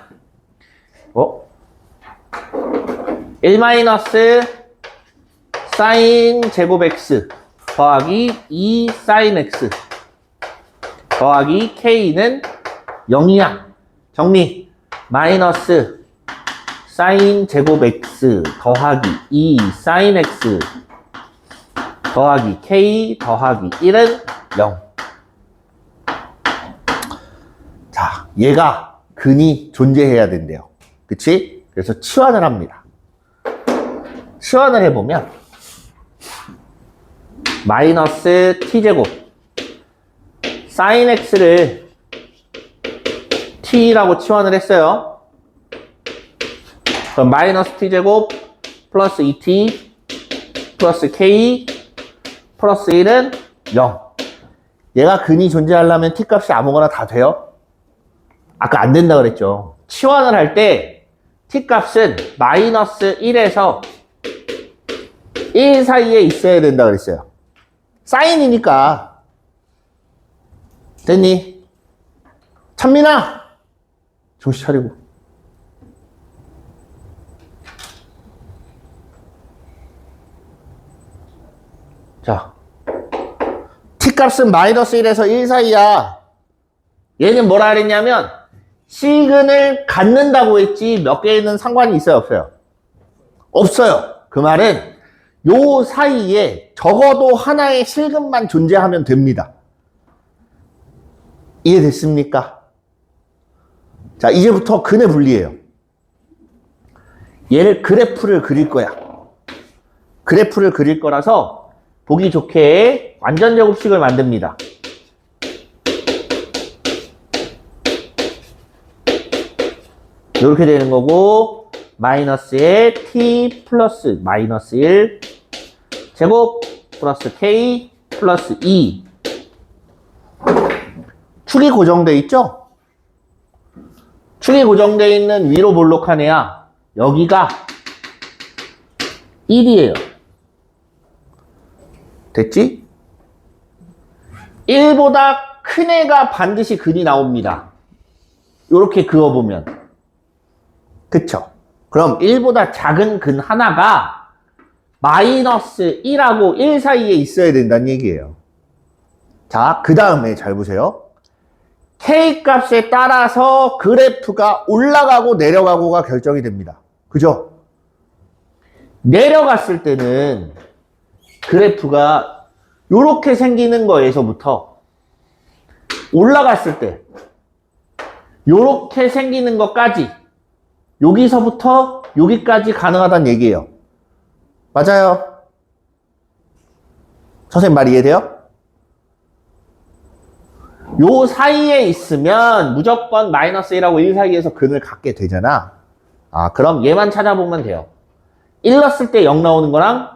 1 사인 제곱 x 더하기 2 사인 x 더하기 k는 0이야. 정리. 마이너스 사인 제곱 x 더하기 2 사인 x 더하기 k 더하기 1은 0. 자, 얘가 근이 존재해야 된대요. 그치? 그래서 치환을 합니다. 치환을 해보면 마이너스 t제곱 사인 x를 t라고 치환을 했어요. 그럼 마이너스 t제곱 플러스 2t 플러스 k 플러스 1은 0. 얘가 근이 존재하려면 t값이 아무거나 다 돼요? 아까 안 된다 그랬죠. 치환을 할 때 t값은 마이너스 1에서 1 사이에 있어야 된다 그랬어요. 사인이니까. 됐니? 찬민아! 정신 차리고. 자, t값은 마이너스 1에서 1 사이야. 얘는 뭐라 그랬냐면 시근을 갖는다고 했지 몇 개는 상관이 있어요, 없어요? 없어요. 그 말은 요 사이에 적어도 하나의 실근만 존재하면 됩니다. 이해됐습니까? 자, 이제부터 근의 분리예요. 얘를 그래프를 그릴 거야. 그래프를 그릴 거라서 보기 좋게 완전 제곱식을 만듭니다. 이렇게 되는 거고 마이너스에 t 플러스 마이너스 1 제곱 플러스 k 플러스 2 축이 고정돼 있죠? 축이 고정돼 있는 위로 볼록한 애야. 여기가 1이에요. 됐지? 1보다 큰 애가 반드시 근이 나옵니다. 이렇게 그어보면. 그쵸? 그럼 1보다 작은 근 하나가 마이너스 1하고 1 사이에 있어야 된다는 얘기예요. 자, 그 다음에 잘 보세요. K 값에 따라서 그래프가 올라가고 내려가고가 결정이 됩니다. 그죠? 내려갔을 때는 그래프가 이렇게 생기는 거에서부터 올라갔을 때 이렇게 생기는 것까지 여기서부터 여기까지 가능하다는 얘기예요. 맞아요? 선생님 말 이해돼요? 요 사이에 있으면 무조건 마이너스 1하고 1 사이에서 근을 갖게 되잖아. 아, 그럼 얘만 찾아보면 돼요. 1 넣었을 때 0 나오는 거랑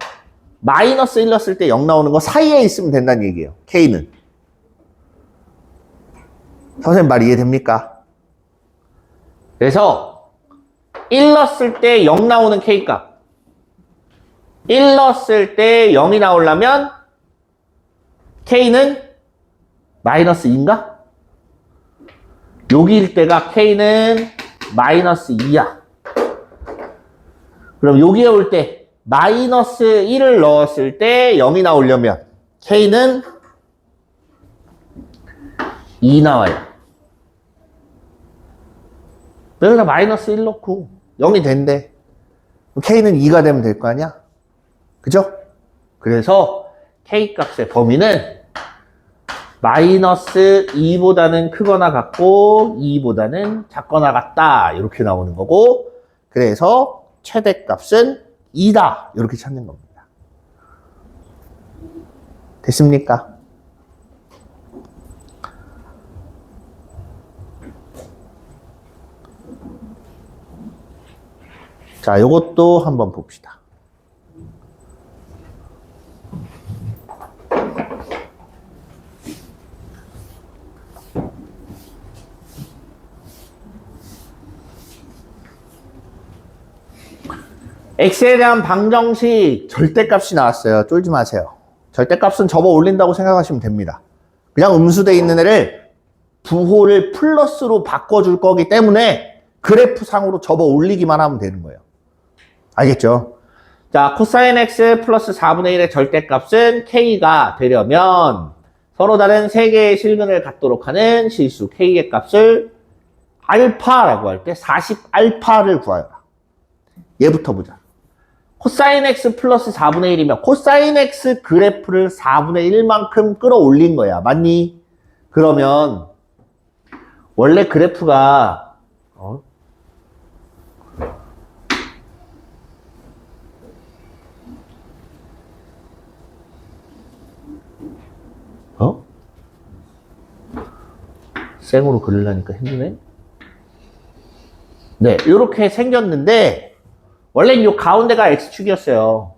마이너스 1 넣었을 때 0 나오는 거 사이에 있으면 된다는 얘기예요. K는. 선생님 말 이해됩니까? 그래서 1 넣었을 때 0 나오는 K값. 1 넣었을 때 0이 나오려면 K는 마이너스 2인가? 여기일 때가 K는 마이너스 2야. 그럼 여기에 올 때 마이너스 1을 넣었을 때 0이 나오려면 K는 2 나와요. 여기다 마이너스 1 넣고 0이 된대. K는 2가 되면 될 거 아니야? 그죠? 그래서 K 값의 범위는 마이너스 2보다는 크거나 같고 2보다는 작거나 같다. 이렇게 나오는 거고, 그래서 최대값은 2다. 이렇게 찾는 겁니다. 됐습니까? 자, 요것도 한번 봅시다. x에 대한 방정식 절대값이 나왔어요. 쫄지 마세요. 절대값은 접어 올린다고 생각하시면 됩니다. 그냥 음수돼 있는 애를 부호를 플러스로 바꿔줄 거기 때문에 그래프상으로 접어 올리기만 하면 되는 거예요. 알겠죠? 자, 코사인 x 플러스 4분의 1의 절대값은 k가 되려면 서로 다른 세 개의 실근을 갖도록 하는 실수 k의 값을 알파라고 할 때 40알파를 구하여라. 얘부터 보자. 코사인 x 플러스 4분의 1이면 코사인 x 그래프를 4분의 1만큼 끌어올린 거야. 맞니? 그러면 원래 그래프가 생으로 그리려니까 힘드네. 네, 이렇게 생겼는데 원래 이 가운데가 x축이었어요.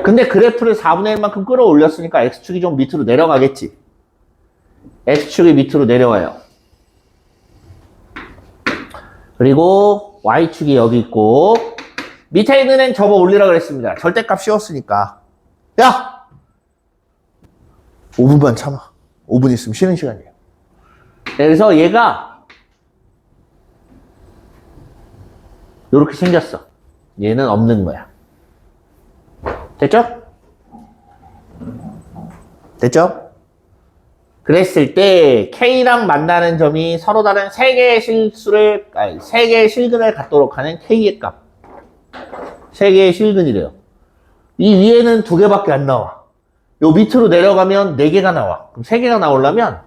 근데 그래프를 4분의 1만큼 끌어올렸으니까 x축이 좀 밑으로 내려가겠지. x축이 밑으로 내려와요. 그리고 y축이 여기 있고 밑에 있는 애는 접어 올리라 그랬습니다. 절대값 씌웠으니까. 야! 5분만 참아. 5분 있으면 쉬는 시간이에요. 그래서 얘가 이렇게 생겼어. 얘는 없는 거야. 됐죠? 됐죠? 그랬을 때 K랑 만나는 점이 서로 다른 세 개의 실근을 갖도록 하는 K의 값. 세 개의 실근이래요. 이 위에는 2개밖에 안 나와. 요 밑으로 내려가면 4개가 나와. 그럼 3개가 나오려면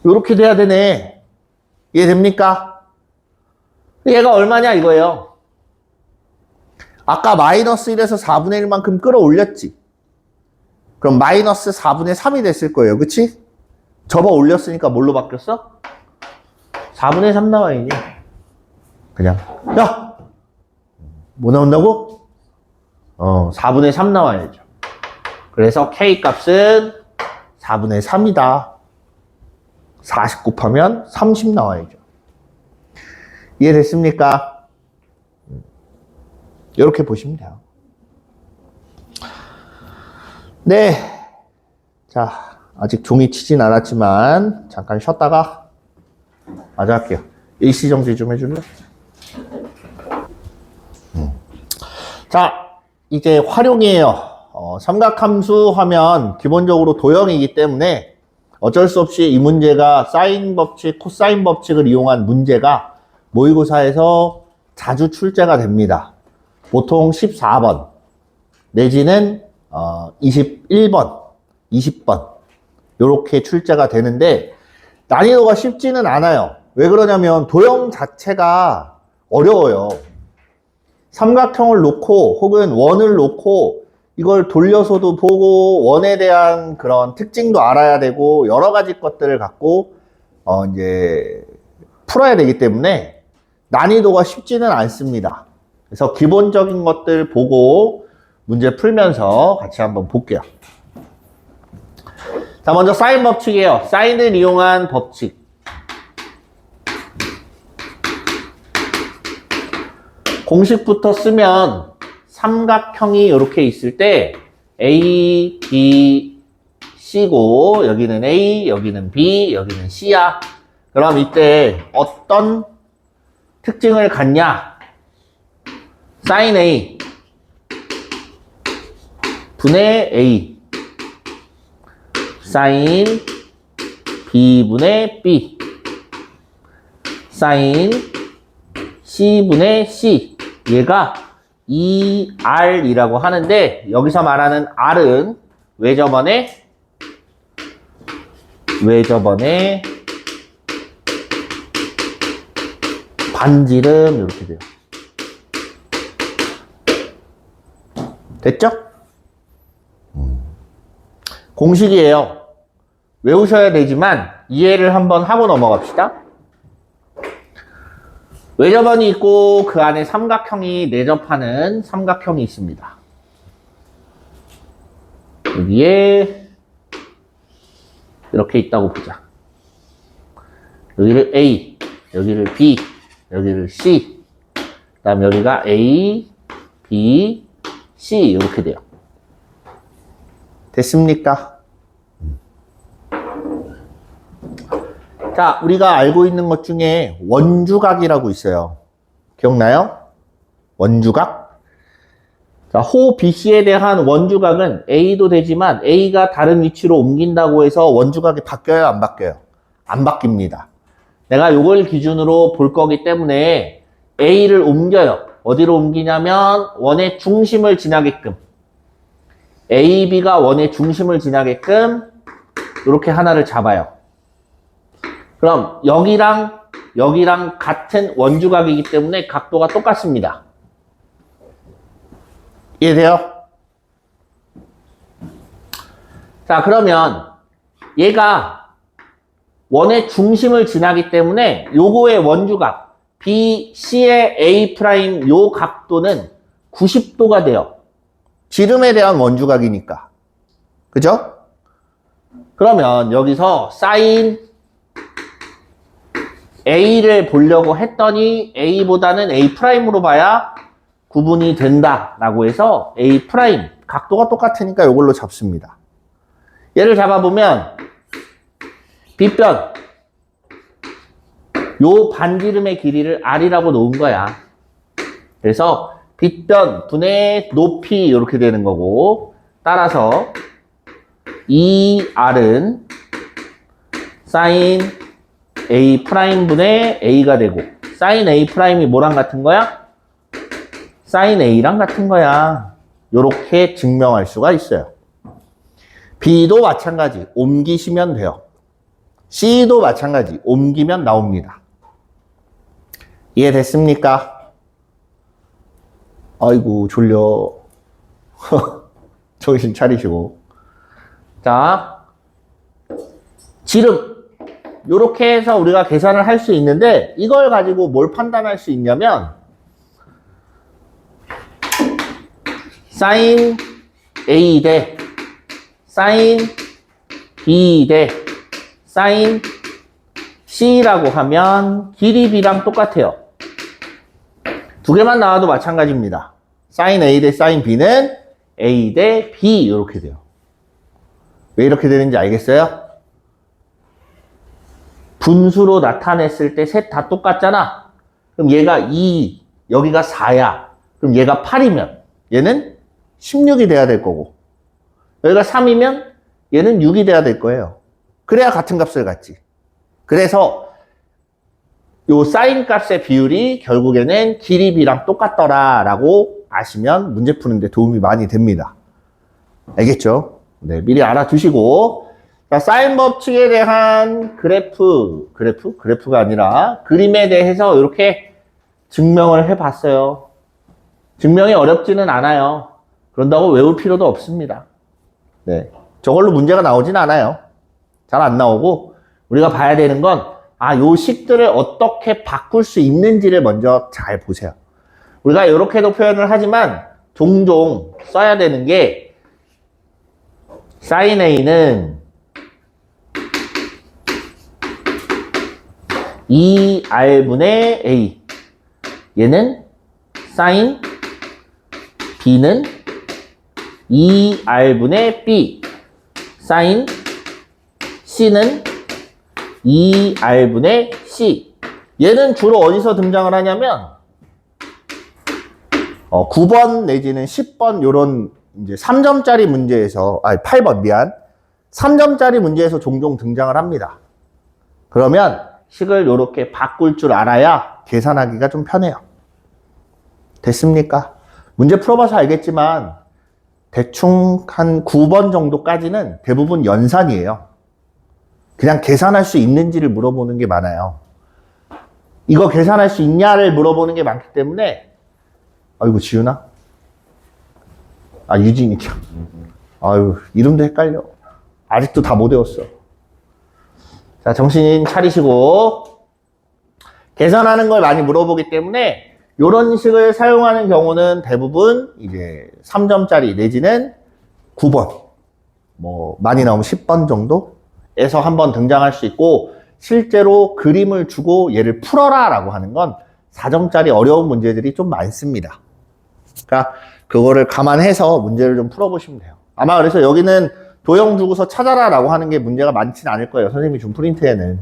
요렇게 돼야 되네. 이해됩니까? 얘가 얼마냐 이거예요. 아까 마이너스 1에서 4분의 1만큼 끌어올렸지. 그럼 마이너스 4분의 3이 됐을 거예요. 그치? 접어 올렸으니까 뭘로 바뀌었어? 4분의 3 나와야지. 그냥 야! 뭐 나온다고? 4분의 3 나와야죠. 그래서 K 값은 4분의 3이다. 40 곱하면 30 나와야죠. 이해됐습니까? 이렇게 보시면 돼요. 네. 자, 아직 종이 치진 않았지만 잠깐 쉬었다가 마저 할게요. AC 정리 좀 해줄래? 자, 이제 활용이에요. 삼각함수 하면 기본적으로 도형이기 때문에 어쩔 수 없이 이 문제가 사인 법칙, 코사인 법칙을 이용한 문제가 모의고사에서 자주 출제가 됩니다. 보통 14번 내지는 21번, 20번 이렇게 출제가 되는데 난이도가 쉽지는 않아요. 왜 그러냐면 도형 자체가 어려워요. 삼각형을 놓고 혹은 원을 놓고 이걸 돌려서도 보고 원에 대한 그런 특징도 알아야 되고 여러 가지 것들을 갖고 이제 풀어야 되기 때문에 난이도가 쉽지는 않습니다. 그래서 기본적인 것들 보고 문제 풀면서 같이 한번 볼게요. 자, 먼저 사인 법칙이에요. 사인을 이용한 법칙. 공식부터 쓰면 삼각형이 이렇게 있을 때 A, B, C고 여기는 A, 여기는 B, 여기는 C야. 그럼 이때 어떤 특징을 갖냐? sin A 분의 A sin B분의 B sin C분의 C 얘가 ER이라고 하는데 여기서 말하는 R은 외접원의 반지름 이렇게 돼요. 됐죠? 공식이에요. 외우셔야 되지만 이해를 한번 하고 넘어갑시다. 외접원이 있고 그 안에 삼각형이 내접하는 삼각형이 있습니다. 여기에 이렇게 있다고 보자. 여기를 A, 여기를 B, 여기를 C, 그 다음에 여기가 A, B, C 이렇게 돼요. 됐습니까? 자, 우리가 알고 있는 것 중에 원주각이라고 있어요. 기억나요? 원주각? 자, 호 BC에 대한 원주각은 A도 되지만 A가 다른 위치로 옮긴다고 해서 원주각이 바뀌어요? 안 바뀌어요? 안 바뀝니다. 내가 요걸 기준으로 볼 거기 때문에 A를 옮겨요. 어디로 옮기냐면 원의 중심을 지나게끔 A, B가 원의 중심을 지나게끔 이렇게 하나를 잡아요. 그럼 여기랑 같은 원주각이기 때문에 각도가 똑같습니다. 이해돼요? 자, 그러면 얘가 원의 중심을 지나기 때문에 요거의 원주각 B, C의 A' 요 각도는 90도가 돼요. 지름에 대한 원주각이니까. 그죠? 그러면 여기서 사인 A를 보려고 했더니 A보다는 A'으로 봐야 구분이 된다라고 해서 A' 각도가 똑같으니까 이걸로 잡습니다. 얘를 잡아보면 B변 요 반지름의 길이를 R이라고 놓은 거야. 그래서 B변 분의 높이 이렇게 되는 거고 따라서 이 R은 sin A' 분의 A가 되고 sin A'이 뭐랑 같은 거야? sin A랑 같은 거야. 요렇게 증명할 수가 있어요. B도 마찬가지 옮기시면 돼요. C도 마찬가지 옮기면 나옵니다. 이해됐습니까? 아이고 졸려. 정신 차리시고. 자, 지름 요렇게 해서 우리가 계산을 할 수 있는데 이걸 가지고 뭘 판단할 수 있냐면 sin A 대 sin B 대 sin C라고 하면 길이 B랑 똑같아요. 두 개만 나와도 마찬가지입니다. sin A 대 sin B는 A 대 B 이렇게 돼요. 왜 이렇게 되는지 알겠어요? 분수로 나타냈을 때 셋 다 똑같잖아. 그럼 얘가 2, 여기가 4야. 그럼 얘가 8이면 얘는 16이 돼야 될 거고, 여기가 3이면 얘는 6이 돼야 될 거예요. 그래야 같은 값을 갖지. 그래서 요 사인 값의 비율이 결국에는 길이 b랑 똑같더라 라고 아시면 문제 푸는데 도움이 많이 됩니다. 알겠죠? 네, 미리 알아두시고, 자, 사인 법칙에 대한 그래프가 아니라 그림에 대해서 이렇게 증명을 해봤어요. 증명이 어렵지는 않아요. 그런다고 외울 필요도 없습니다. 네, 저걸로 문제가 나오진 않아요. 잘 안 나오고, 우리가 봐야 되는 건 요 식들을 어떻게 바꿀 수 있는지를 먼저 잘 보세요. 우리가 이렇게도 표현을 하지만 종종 써야 되는 게, sin A는 2R분의 A, 얘는 sin B는 2R분의 B, sin C는 2R분의 C. 얘는 주로 어디서 등장을 하냐면 9번 내지는 10번 요런 이제 3점짜리 문제에서, 8번 미안. 3점짜리 문제에서 종종 등장을 합니다. 그러면 식을 요렇게 바꿀 줄 알아야 계산하기가 좀 편해요. 됐습니까? 문제 풀어봐서 알겠지만 대충 한 9번 정도까지는 대부분 연산이에요. 그냥 계산할 수 있는지를 물어보는 게 많아요. 이거 계산할 수 있냐를 물어보는 게 많기 때문에, 아이고, 지윤아? 유진이죠. 아유, 이름도 헷갈려. 아직도 다 못 외웠어. 자, 정신 차리시고, 계산하는 걸 많이 물어보기 때문에, 요런 식을 사용하는 경우는 대부분 이제 3점짜리 내지는 9번, 많이 나오면 10번 정도에서 한번 등장할 수 있고, 실제로 그림을 주고 얘를 풀어라 라고 하는 건 4점짜리 어려운 문제들이 좀 많습니다. 그러니까 그거를 감안해서 문제를 좀 풀어보시면 돼요. 아마 그래서 여기는 도형 주고서 찾아라 라고 하는 게 문제가 많지는 않을 거예요. 선생님이 준 프린트에는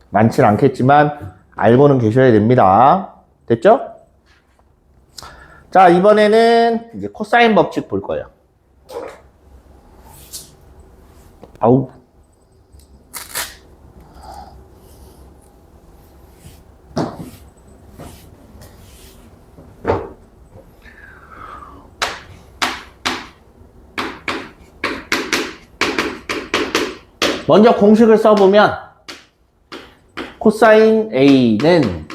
많지는 않겠지만 알고는 계셔야 됩니다. 됐죠? 자, 이번에는 이제 코사인 법칙 볼 거예요. 아우. 먼저 공식을 써보면 코사인 A는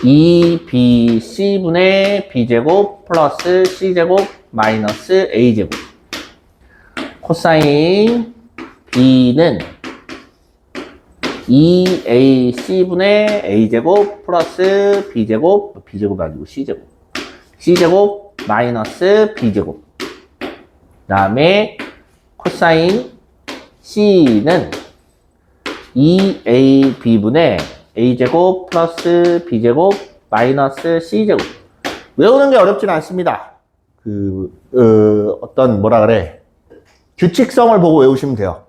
2BC분의 B제곱 플러스 C제곱 마이너스 A제곱, 코사인 B는 2AC분의 A제곱 플러스 B제곱이 아니고 C제곱 마이너스 B제곱, 그 다음에 코사인 C는 2AB분의 A제곱 플러스 B제곱 마이너스 C제곱. 외우는 게 어렵진 않습니다. 규칙성을 보고 외우시면 돼요.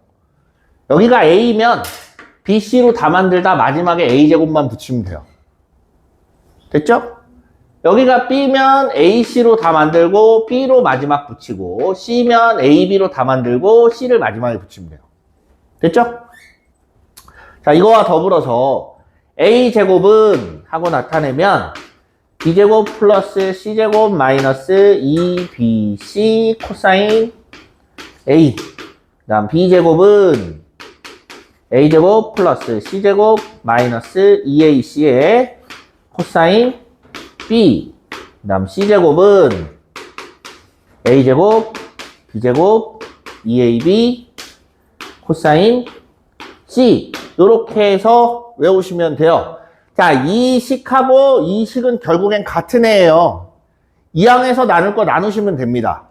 여기가 A면 BC로 다 만들다 마지막에 A제곱만 붙이면 돼요. 됐죠? 여기가 B면 AC로 다 만들고 B로 마지막 붙이고, C면 AB로 다 만들고 C를 마지막에 붙이면 돼요. 됐죠? 자, 이거와 더불어서 A제곱은 하고 나타내면 B제곱 플러스 C제곱 마이너스 2BC 코사인 A, 그 다음 B제곱은 A제곱 플러스 C제곱 마이너스 2AC의 코사인 B, 그 다음 C제곱은 A제곱 B제곱 2AB 코사인 C, 이렇게 해서 외우시면 돼요. 자, 이 식하고 이 식은 결국엔 같은 애예요. 2항에서 나눌 거 나누시면 됩니다.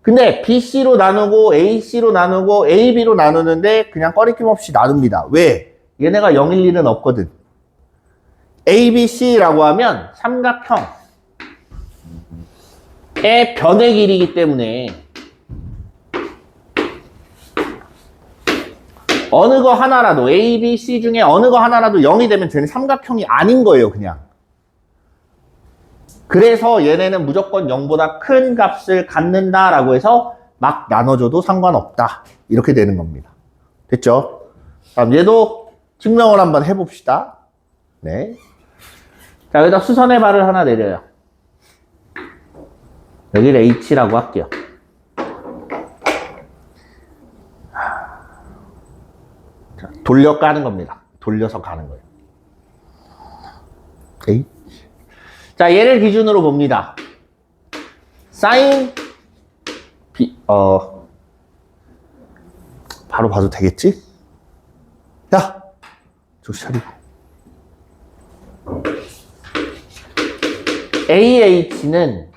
근데 BC로 나누고 AC로 나누고 AB로 나누는데 그냥 꺼리낌 없이 나눕니다. 왜? 얘네가 0, 1, 2는 없거든. ABC라고 하면 삼각형의 변의 길이기 때문에 어느 거 하나라도 A, B, C 중에 어느 거 하나라도 0이 되면 쟤는 삼각형이 아닌 거예요, 그냥. 그래서 얘네는 무조건 0보다 큰 값을 갖는다라고 해서 막 나눠줘도 상관없다. 이렇게 되는 겁니다. 됐죠? 다음 얘도 증명을 한번 해봅시다. 네. 자, 여기다 수선의 발을 하나 내려요. 여기를 H라고 할게요. 자, 돌려 까는 겁니다. 돌려서 가는 거예요. H. 자, 얘를 기준으로 봅니다. 사인 바로 봐도 되겠지? 야, 정신 차리고. AH는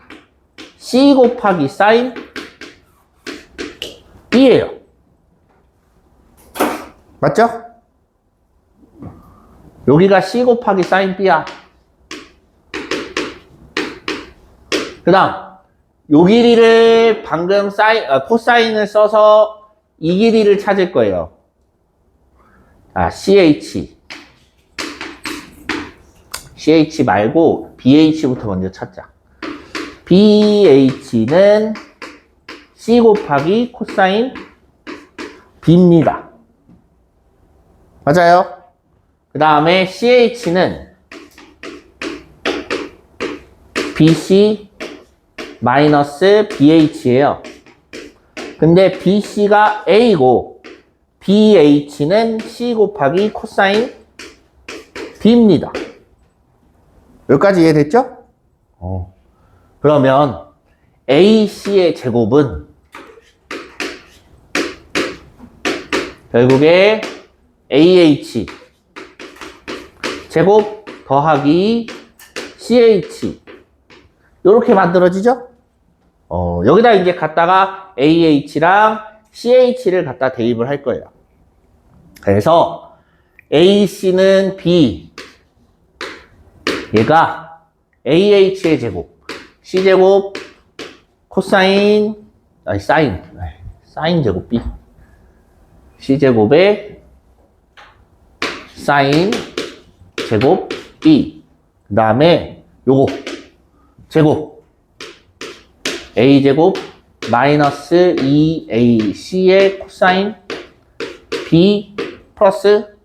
C 곱하기 사인 B예요. 맞죠? 여기가 C 곱하기 사인 B야. 그 다음 요 길이를 방금 코사인을 써서 이 길이를 찾을 거예요. CH 말고 BH부터 먼저 찾자. BH는 C 곱하기 코사인 B입니다. 맞아요? 그 다음에 CH는 BC 마이너스 BH예요. 근데 BC가 A고 BH는 C 곱하기 코사인 B입니다. 여기까지 이해됐죠? 그러면 AC의 제곱은 결국에 AH 제곱 더하기 CH 이렇게 만들어지죠? 여기다 이제 갖다가 AH랑 CH를 갖다 대입을 할 거예요. 그래서 AC는 B, 얘가 AH의 제곱, C제곱, 코사인, 사인 제곱 B, C제곱에 사인 제곱 B, 그 다음에 요거 제곱 A제곱 마이너스 2AC의 코사인 B 플러스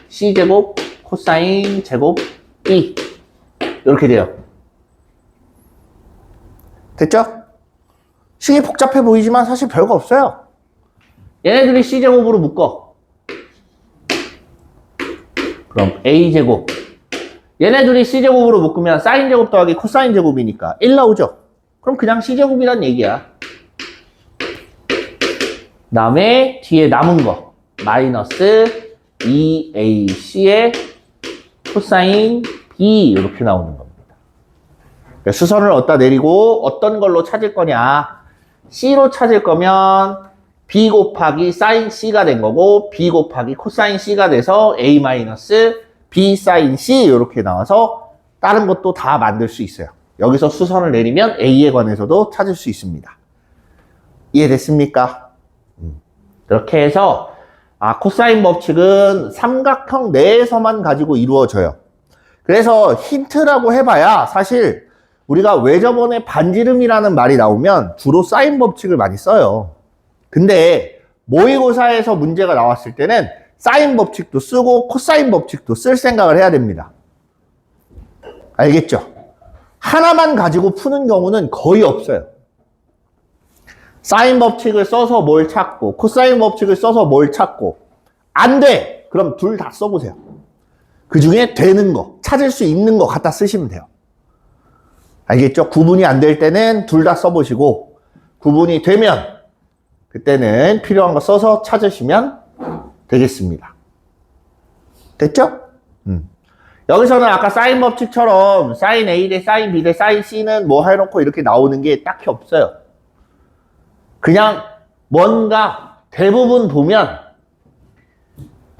C제곱 코사인 제곱 B 이렇게 돼요. 됐죠? 식이 복잡해 보이지만 사실 별거 없어요. 얘네들이 C제곱으로 묶어. 그럼 A제곱 얘네들이 C제곱으로 묶으면 사인제곱 더하기 코사인제곱이니까 1 나오죠? 그럼 그냥 C제곱이란 얘기야. 그 다음에 뒤에 남은 거 마이너스 2AC의 코사인 B 이렇게 나오는 겁니다. 그러니까 수선을 어디다 내리고 어떤 걸로 찾을 거냐. C로 찾을 거면 B 곱하기 사인 C가 된 거고 B 곱하기 코사인 C가 돼서 A 마이너스 B 사인 C 이렇게 나와서 다른 것도 다 만들 수 있어요. 여기서 수선을 내리면 A에 관해서도 찾을 수 있습니다. 이해됐습니까? 그렇게 해서 코사인 법칙은 삼각형 내에서만 가지고 이루어져요. 그래서 힌트라고 해봐야 사실 우리가 왜 저번에 반지름이라는 말이 나오면 주로 사인 법칙을 많이 써요. 근데 모의고사에서 문제가 나왔을 때는 사인 법칙도 쓰고 코사인 법칙도 쓸 생각을 해야 됩니다. 알겠죠? 하나만 가지고 푸는 경우는 거의 없어요. 사인 법칙을 써서 뭘 찾고 코사인 법칙을 써서 뭘 찾고 안 돼! 그럼 둘 다 써보세요. 그 중에 되는 거, 찾을 수 있는 거 갖다 쓰시면 돼요. 알겠죠? 구분이 안 될 때는 둘 다 써보시고 구분이 되면 그때는 필요한 거 써서 찾으시면 되겠습니다. 됐죠? 여기서는 아까 사인 법칙처럼 사인 A 대 사인 B 대 사인 C는 뭐 해놓고 이렇게 나오는 게 딱히 없어요. 그냥 뭔가 대부분 보면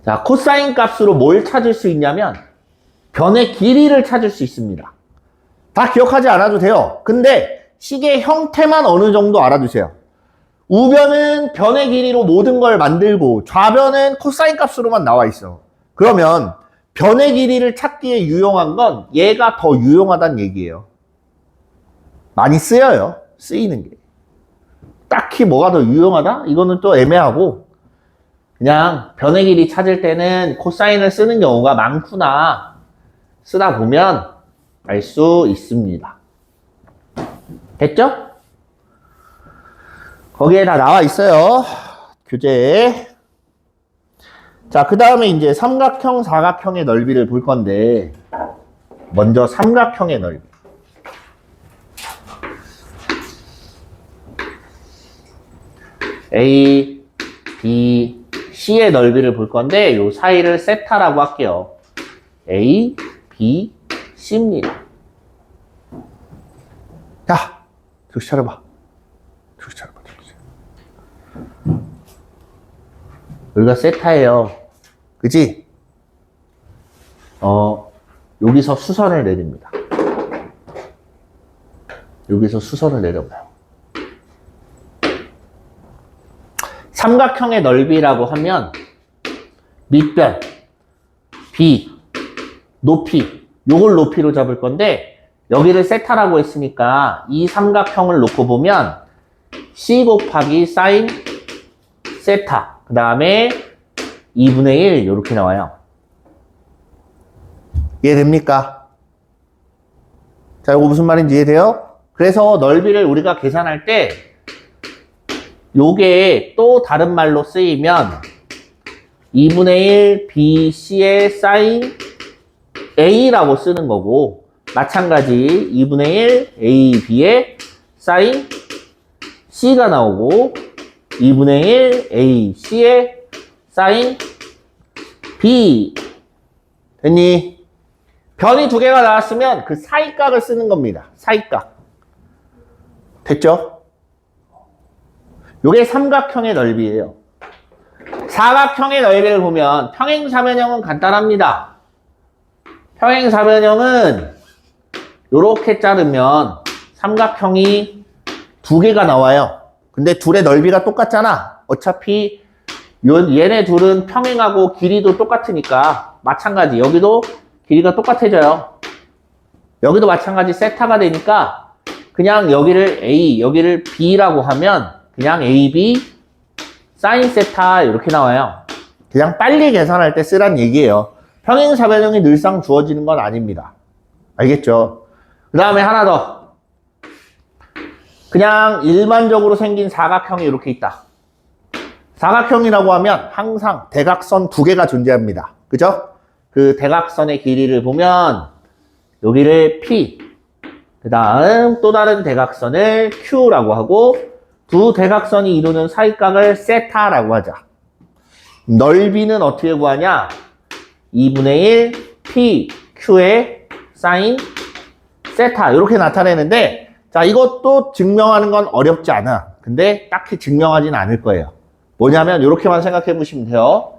자, 코사인 값으로 뭘 찾을 수 있냐면 변의 길이를 찾을 수 있습니다. 다 기억하지 않아도 돼요. 근데 식의 형태만 어느 정도 알아두세요. 우변은 변의 길이로 모든 걸 만들고 좌변은 코사인 값으로만 나와 있어. 그러면 변의 길이를 찾기에 유용한 건 얘가 더 유용하다는 얘기예요. 많이 쓰여요. 쓰이는 게. 딱히 뭐가 더 유용하다? 이거는 또 애매하고 그냥 변의 길이 찾을 때는 코사인을 쓰는 경우가 많구나. 쓰다 보면 알 수 있습니다. 됐죠? 거기에 다 나와 있어요. 교재에. 자, 그 다음에 이제 삼각형, 사각형의 넓이를 볼 건데, 먼저 삼각형의 넓이. A, B, C의 넓이를 볼 건데, 요 사이를 세타라고 할게요. A, B, C입니다. 야, 정신 차려봐. 정신 차려봐. 여기가 세타예요. 그치? 여기서 수선을 내립니다. 여기서 수선을 내려봐요. 삼각형의 넓이라고 하면 밑변, B, 높이, 요걸 높이로 잡을 건데 여기를 세타라고 했으니까 이 삼각형을 놓고 보면 C 곱하기 사인 세타, 그 다음에 2분의 1 이렇게 나와요. 이해됩니까? 자, 이거 무슨 말인지 이해돼요? 그래서 넓이를 우리가 계산할 때 요게 또 다른 말로 쓰이면 2분의 1 BC의 사인 A라고 쓰는 거고 마찬가지 2분의 1 AB의 사인 C가 나오고 2분의 1 AC의 사인 B. 됐니? 변이 두 개가 나왔으면 그 사이각을 쓰는 겁니다. 사이각. 됐죠? 요게 삼각형의 넓이에요. 사각형의 넓이를 보면 평행사변형은 간단합니다. 평행사변형은 요렇게 자르면 삼각형이 두 개가 나와요. 근데 둘의 넓이가 똑같잖아. 어차피 얘네 둘은 평행하고 길이도 똑같으니까 마찬가지 여기도 길이가 똑같아져요. 여기도 마찬가지 세타가 되니까 그냥 여기를 A, 여기를 B라고 하면 그냥 AB 사인 세타 이렇게 나와요. 그냥 빨리 계산할 때 쓰란 얘기예요. 평행사변형이 늘상 주어지는 건 아닙니다. 알겠죠? 그 다음에 하나 더. 그냥 일반적으로 생긴 사각형이 이렇게 있다. 사각형이라고 하면 항상 대각선 두 개가 존재합니다. 그죠? 그 대각선의 길이를 보면 여기를 P, 그 다음 또 다른 대각선을 Q라고 하고 두 대각선이 이루는 사이각을 세타라고 하자. 넓이는 어떻게 구하냐? 2분의 1 P, Q의 사인 세타 이렇게 나타내는데 자, 이것도 증명하는 건 어렵지 않아. 근데 딱히 증명하진 않을 거예요. 뭐냐면 이렇게만 생각해 보시면 돼요.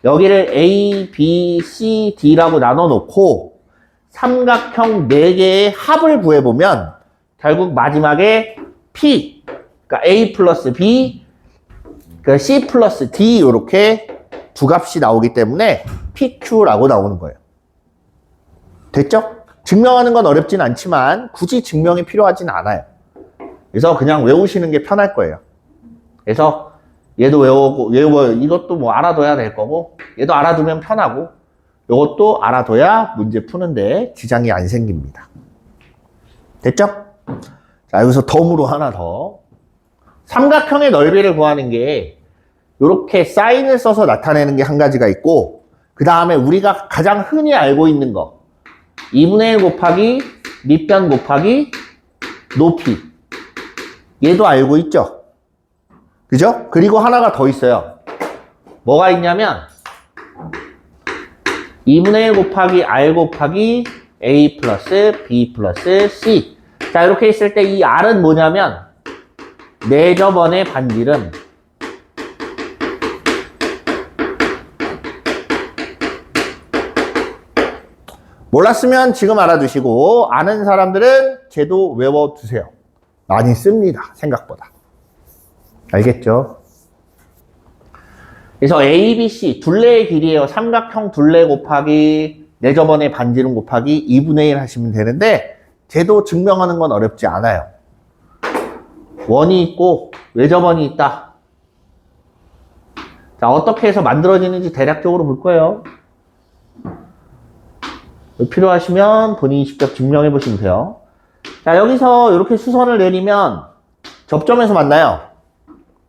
여기를 A, B, C, D라고 나눠 놓고 삼각형 4개의 합을 구해보면 결국 마지막에 P, 그러니까 A 플러스 B, 그러니까 C 플러스 D 이렇게 두 값이 나오기 때문에 PQ라고 나오는 거예요. 됐죠? 증명하는 건 어렵진 않지만 굳이 증명이 필요하진 않아요. 그래서 그냥 외우시는 게 편할 거예요. 그래서 얘도 외우고 이것도 뭐 알아둬야 될 거고 얘도 알아두면 편하고 이것도 알아둬야 문제 푸는데 지장이 안 생깁니다. 됐죠? 자, 여기서 덤으로 하나 더. 삼각형의 넓이를 구하는 게 이렇게 사인을 써서 나타내는 게 한 가지가 있고 그 다음에 우리가 가장 흔히 알고 있는 거 2분의 1 곱하기 밑변 곱하기 높이 얘도 알고 있죠? 그죠? 그리고 하나가 더 있어요. 뭐가 있냐면 2분의 1 곱하기 R 곱하기 A 플러스 B 플러스 C. 자, 이렇게 있을 때 이 R은 뭐냐면 내저번의 반지름 몰랐으면 지금 알아두시고 아는 사람들은 쟤도 외워두세요. 많이 씁니다. 생각보다. 알겠죠? 그래서 A, B, C 둘레의 길이에요. 삼각형 둘레 곱하기 내저번의 반지름 곱하기 2분의 1 하시면 되는데 쟤도 증명하는 건 어렵지 않아요. 원이 있고 외접원이 있다. 자, 어떻게 해서 만들어지는지 대략적으로 볼 거예요. 필요하시면 본인이 직접 증명해 보시면 돼요. 자, 여기서 이렇게 수선을 내리면 접점에서 만나요.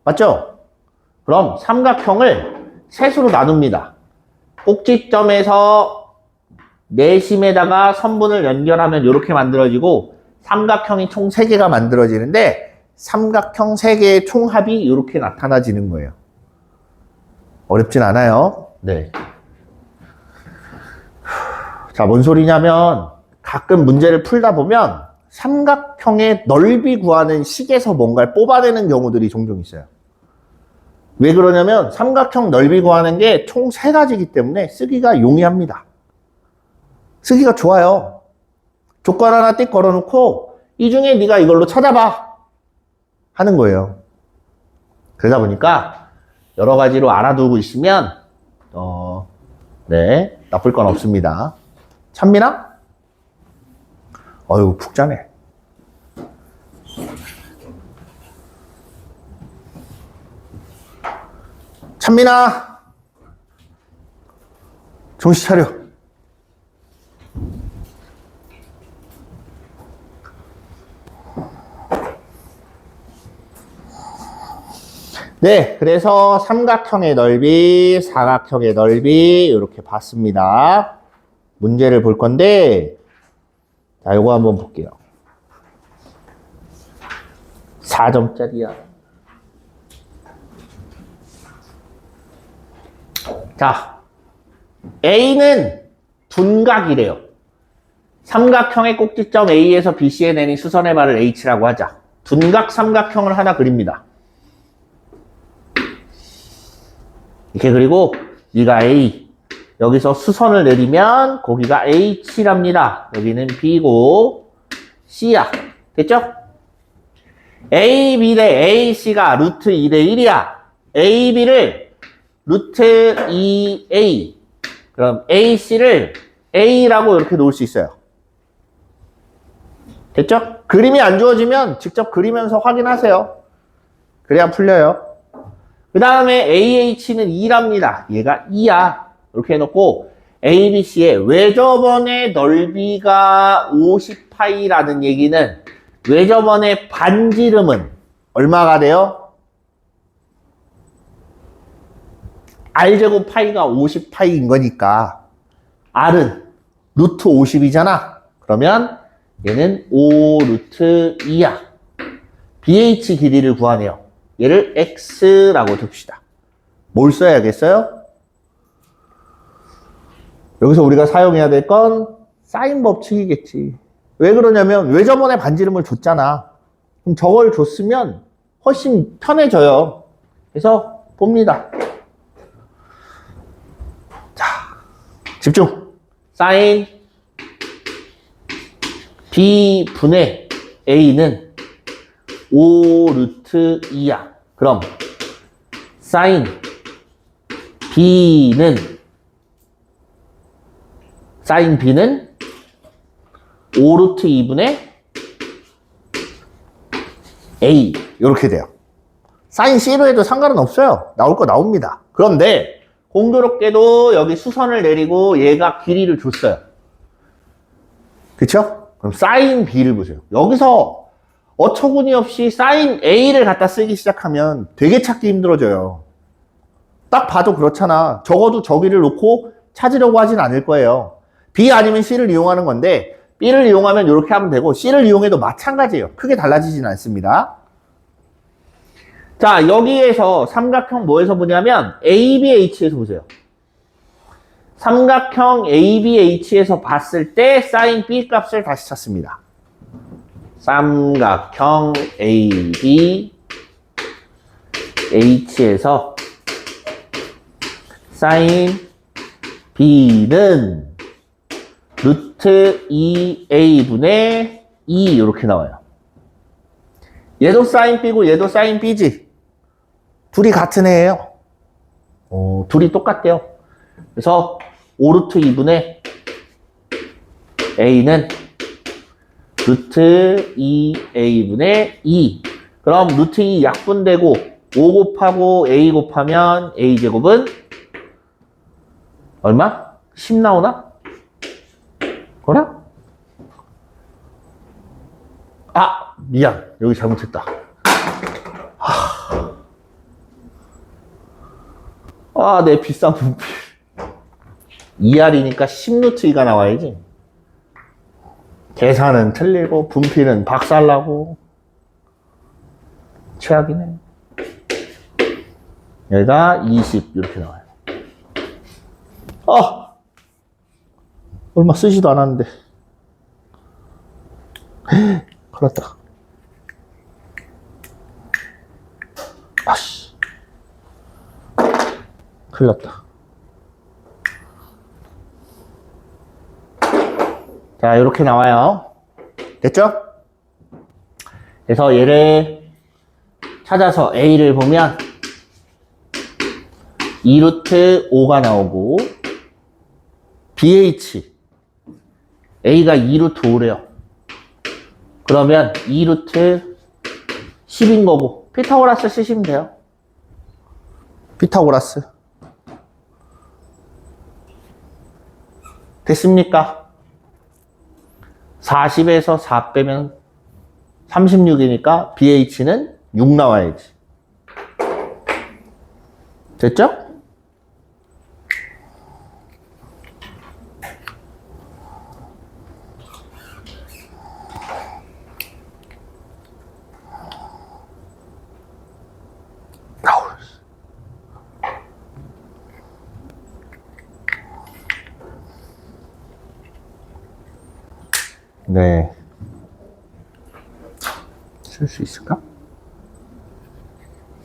맞죠? 그럼 삼각형을 셋으로 나눕니다. 꼭지점에서 내심에다가 선분을 연결하면 이렇게 만들어지고 삼각형이 총 3개가 만들어지는데 삼각형 3개의 총합이 이렇게 나타나지는 거예요. 어렵진 않아요. 네. 자, 뭔 소리냐면 가끔 문제를 풀다 보면 삼각형의 넓이 구하는 식에서 뭔가를 뽑아내는 경우들이 종종 있어요. 왜 그러냐면 삼각형 넓이 구하는 게 총 3가지이기 때문에 쓰기가 용이합니다. 쓰기가 좋아요. 조건 하나 띡 걸어놓고 이 중에 네가 이걸로 찾아봐 하는 거예요. 그러다 보니까 여러 가지로 알아두고 있으면 네, 나쁠 건 없습니다. 찬민아? 어휴, 푹 자네. 찬민아! 정신 차려. 네, 그래서 삼각형의 넓이, 사각형의 넓이 이렇게 봤습니다. 문제를 볼 건데 자, 요거 한번 볼게요. 4점짜리야. 자, A는 둔각이래요. 삼각형의 꼭지점 A에서 BC에 내린 수선의 발을 H라고 하자. 둔각 삼각형을 하나 그립니다. 이렇게 그리고 네가 A, 여기서 수선을 내리면 거기가 H랍니다. 여기는 B고 C야. 됐죠? A, B 대 A, C가 루트 2 대 1이야. A, B를 루트 2A, 그럼 A, C를 A라고 이렇게 놓을 수 있어요. 됐죠? 그림이 안 주어지면 직접 그리면서 확인하세요. 그래야 풀려요. 그 다음에 AH는 2랍니다. 얘가 2야. 이렇게 해놓고 ABC의 외접원의 넓이가 50파이라는 얘기는 외접원의 반지름은 얼마가 돼요? R제곱 파이가 50파이인 거니까 R은 루트 50이잖아. 그러면 얘는 5 루트 2야. BH 길이를 구하네요. 얘를 X라고 둡시다. 뭘 써야겠어요? 여기서 우리가 사용해야 될 건 사인 법칙이겠지. 왜 그러냐면 외접원의 반지름을 줬잖아. 그럼 저걸 줬으면 훨씬 편해져요. 그래서 봅니다. 자, 집중. 사인 B분의 A는 5 루트 2야. 그럼 사인 B는 5 루트 2분의 A 이렇게 돼요. 사인 C로 해도 상관은 없어요. 나올 거 나옵니다. 그런데 공교롭게도 여기 수선을 내리고 얘가 길이를 줬어요. 그쵸? 그럼 사인 B를 보세요. 여기서 어처구니 없이 사인 A를 갖다 쓰기 시작하면 되게 찾기 힘들어져요. 딱 봐도 그렇잖아. 적어도 저기를 놓고 찾으려고 하진 않을 거예요. B 아니면 C를 이용하는 건데 B를 이용하면 이렇게 하면 되고 C를 이용해도 마찬가지예요. 크게 달라지진 않습니다. 자, 여기에서 삼각형 뭐에서 보냐면 ABH에서 보세요. 삼각형 ABH에서 봤을 때 사인 B 값을 다시 찾습니다. 삼각형 ABH에서 사인 B는 루트 2A분의 2 이렇게 나와요. 얘도 사인 B고 얘도 사인 B지. 둘이 같은 애예요. 둘이 똑같대요. 그래서 5루트 2분의 a는 루트 2a분의 2. 그럼 루트 2 약분되고 5 곱하고 a 곱하면 a제곱은 얼마? 10 나오나? 뭐라? 아, 미안. 여기 잘못했다. 내 비싼 분필. 2R이니까 10루트 2가 나와야지. 계산은 틀리고 분필은 박살나고 최악이네. 얘가 20 이렇게 나와요. 얼마 쓰지도 않았는데. 큰일 났다. 아씨. 큰일 났다. 자, 이렇게 나와요. 됐죠? 그래서 얘를 찾아서 A를 보면 2루트 5가 나오고 BH A가 2루트 5래요. 그러면 2루트 10인 거고 피타고라스 쓰시면 돼요. 피타고라스. 됐습니까? 40에서 4 빼면 36이니까 BH는 6 나와야지. 됐죠? 네. 쓸 수 있을까?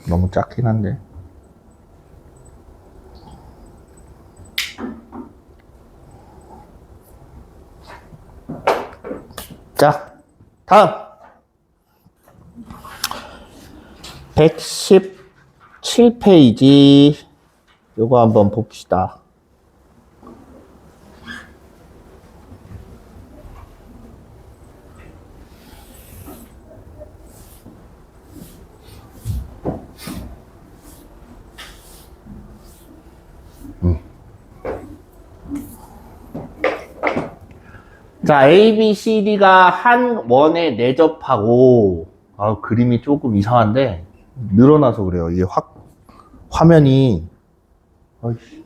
너무 작긴 한데. 자, 다음. 117페이지. 요거 한번 봅시다. 자, A, B, C, D가 한 원에 내접하고, 그림이 조금 이상한데, 늘어나서 그래요. 이게 화면이, 어이씨.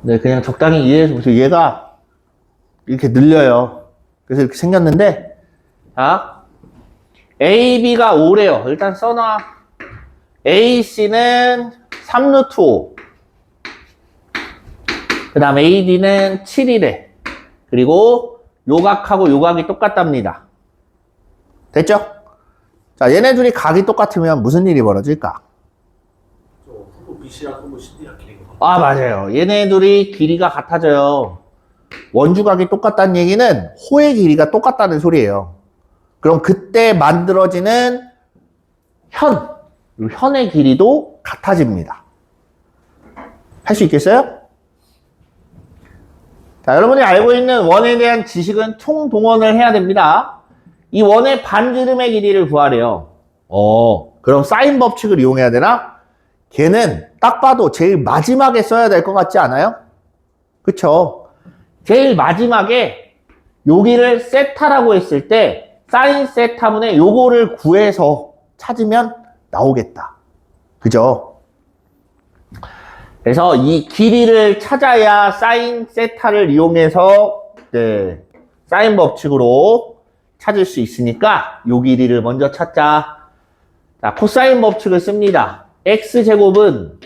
네, 그냥 적당히 이해해서 보세요. 얘가 이렇게 늘려요. 그래서 이렇게 생겼는데, 자, A, B가 5래요. 일단 써놔. A, C는 3루트 5. 그 다음 AD는 7이래. 그리고 요각하고 요각이 똑같답니다. 됐죠? 자, 얘네 둘이 각이 똑같으면 무슨 일이 벌어질까? 후보 BC랑 후보 CD랑 길이가 맞아요. 얘네 둘이 길이가 같아져요. 원주각이 똑같다는 얘기는 호의 길이가 똑같다는 소리예요. 그럼 그때 만들어지는 현의 길이도 같아집니다. 할 수 있겠어요? 자, 여러분이 알고 있는 원에 대한 지식은 총동원을 해야 됩니다. 이 원의 반지름의 길이를 구하래요. 그럼 사인 법칙을 이용해야 되나? 걔는 딱 봐도 제일 마지막에 써야 될 것 같지 않아요? 그쵸? 제일 마지막에 여기를 세타라고 했을 때 사인 세타분의 요거를 구해서 찾으면 나오겠다. 그죠? 그래서 이 길이를 찾아야 사인 세타를 이용해서 사인 법칙으로 찾을 수 있으니까 요 길이를 먼저 찾자. 자, 코사인 법칙을 씁니다. x제곱은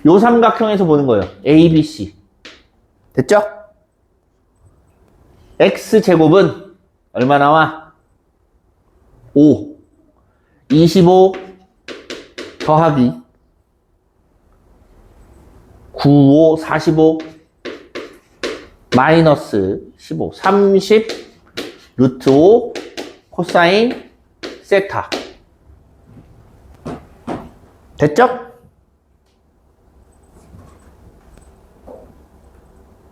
요 삼각형에서 보는 거예요. ABC. 됐죠? x제곱은 얼마 나와? 5. 25 더하기 9, 5, 45 마이너스 15, 30 루트 5 코사인 세타. 됐죠?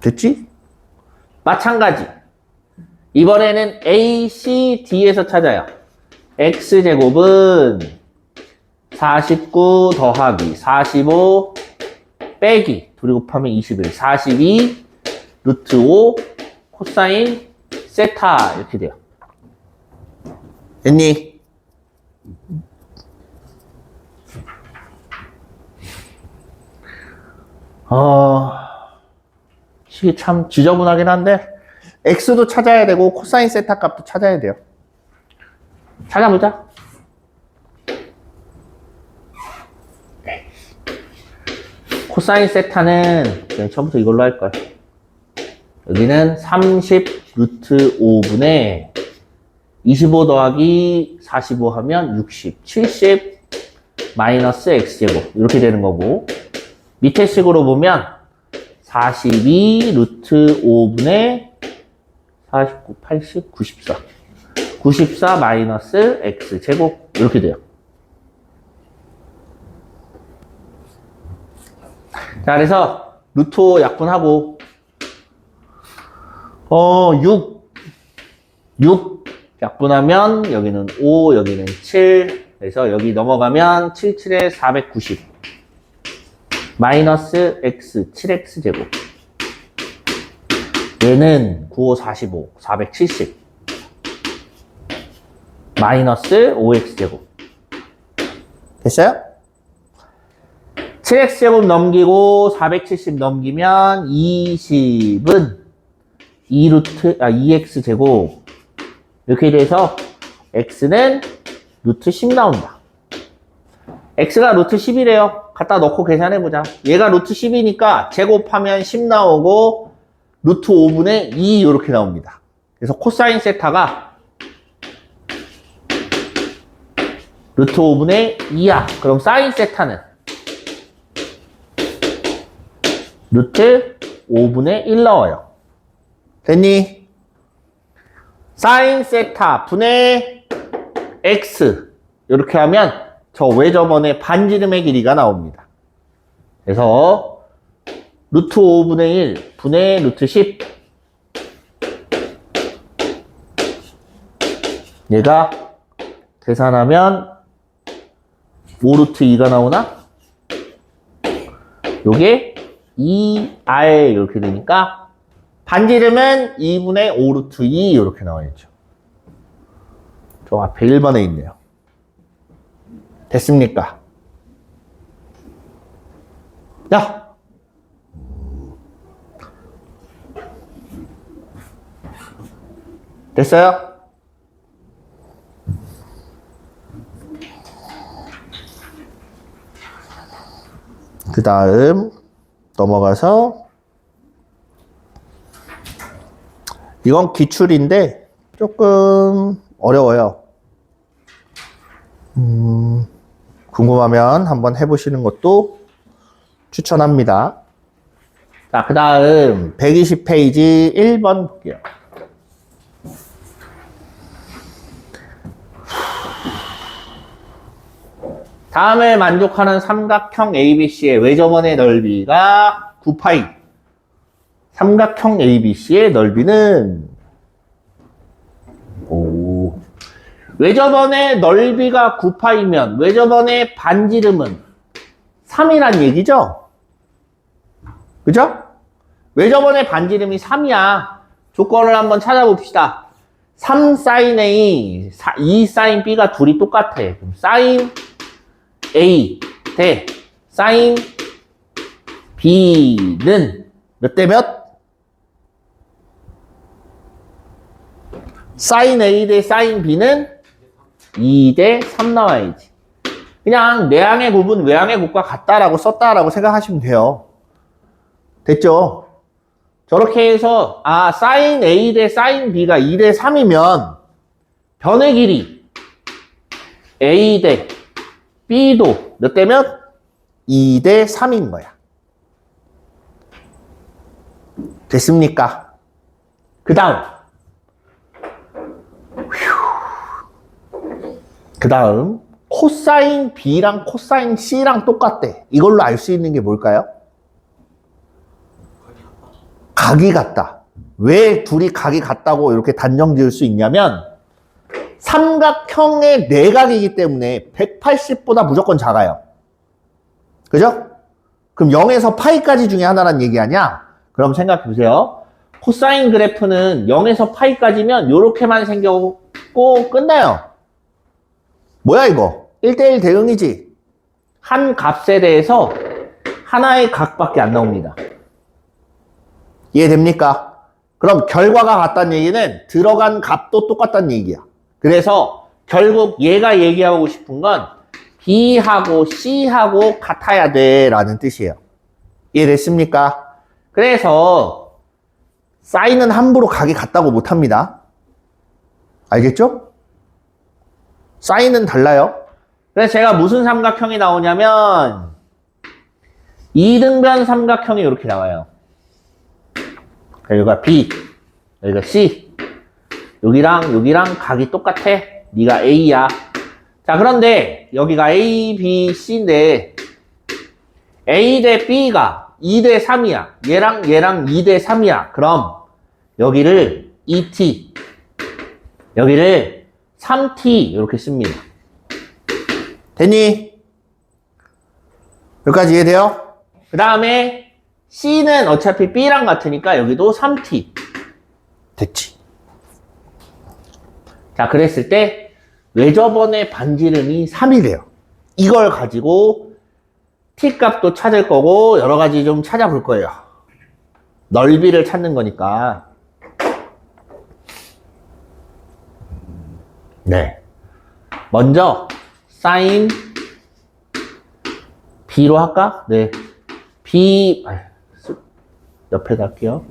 됐지? 마찬가지. 이번에는 ACD에서 찾아요. X제곱은 49 더하기 45 빼기 둘이 곱하면 21. 42 루트 5 코사인 세타 이렇게 돼요. 됐니? 이게 참 지저분하긴 한데 X도 찾아야 되고 코사인 세타 값도 찾아야 돼요. 찾아보자. 코사인 세타는 그냥 처음부터 이걸로 할 거야. 여기는 30 루트 5분의 25 더하기 45 하면 60, 70 마이너스 X제곱 이렇게 되는 거고, 밑에 식으로 보면 42 루트 5분의 49, 80, 94 94 마이너스 X제곱 이렇게 돼요. 자, 그래서 루트 5 약분하고 6 약분하면 여기는 5, 여기는 7. 그래서 여기 넘어가면 77에 490 마이너스 X 7X제곱. 얘는 95, 45, 470 마이너스 5X제곱. 됐어요? 7X제곱 넘기고 470 넘기면 20은 2X제곱 이렇게 돼서 X는 루트 10 나온다. X가 루트 10이래요. 갖다 넣고 계산해보자. 얘가 루트 10이니까 제곱하면 10 나오고 루트 5분의 2 이렇게 나옵니다. 그래서 코사인 세타가 루트 5분의 2야. 그럼 사인 세타는 루트 5분의 1 나와요. 됐니? 사인 세타 분의 X 이렇게 하면 저 외접원의 반지름의 길이가 나옵니다. 그래서 루트 5분의 1 분의 루트 10 얘가 계산하면 5루트 2가 나오나? 요게 2R 이렇게 되니까 반지름은 2분의 5루트 2 이렇게 나와야죠. 저 앞에 1번에 있네요. 됐습니까? 야! 됐어요? 그 다음 넘어가서 이건 기출인데 조금 어려워요. 궁금하면 한번 해보시는 것도 추천합니다. 자, 그 다음 120페이지 1번 볼게요. 다음에 만족하는 삼각형 ABC의 외접원의 넓이가 9파이. 삼각형 ABC의 넓이는 외접원의 넓이가 9파이면 외접원의 반지름은 3이란 얘기죠? 그죠? 외접원의 반지름이 3이야. 조건을 한번 찾아봅시다. 3 sin A, 2 sin B가 둘이 똑같아. 그럼 sin A 대 sin B는 몇 대 몇? sin A 대 sin B는 2 대 3 나와야지. 그냥 내항의 곱은 외항의 곱과 같다라고 썼다라고 생각하시면 돼요. 됐죠? 저렇게 해서 sin A 대 sin B가 2 대 3이면 변의 길이 A 대 B도 몇 대 몇? 2 대 3인 거야. 됐습니까? 그 다음 그 다음 코사인 B랑 코사인 C랑 똑같대. 이걸로 알 수 있는 게 뭘까요? 각이 같다. 왜 둘이 각이 같다고 이렇게 단정 지을 수 있냐면 삼각형의 내각이기 때문에 180보다 무조건 작아요. 그죠? 그럼 0에서 파이까지 중에 하나란 얘기 아니야? 그럼 생각해 보세요. 코사인 그래프는 0에서 파이까지면 이렇게만 생겼고 끝나요. 뭐야 이거? 1대1 대응이지. 한 값에 대해서 하나의 각밖에 안 나옵니다. 이해됩니까? 그럼 결과가 같다는 얘기는 들어간 값도 똑같다는 얘기야. 그래서 결국 얘가 얘기하고 싶은 건 B하고 C하고 같아야 돼 라는 뜻이에요. 이해됐습니까? 그래서 사인은 함부로 각이 같다고 못합니다. 알겠죠? 사인은 달라요. 그래서 제가 무슨 삼각형이 나오냐면 이등변 삼각형이 이렇게 나와요. 여기가 B, 여기가 C. 여기랑 여기랑 각이 똑같아. 네가 A야. 자, 그런데 여기가 A, B, C인데 A 대 B가 2대 3이야. 얘랑 얘랑 2대 3이야. 그럼 여기를 2T, 여기를 3T 이렇게 씁니다. 됐니? 여기까지 이해돼요? 그 다음에 C는 어차피 B랑 같으니까 여기도 3T. 됐지? 자, 그랬을 때 외접원의 반지름이 3이 돼요. 이걸 가지고 T 값도 찾을 거고 여러 가지 좀 찾아볼 거예요. 넓이를 찾는 거니까. 네. 먼저 사인 B로 할까? 네. B 옆에다 할게요.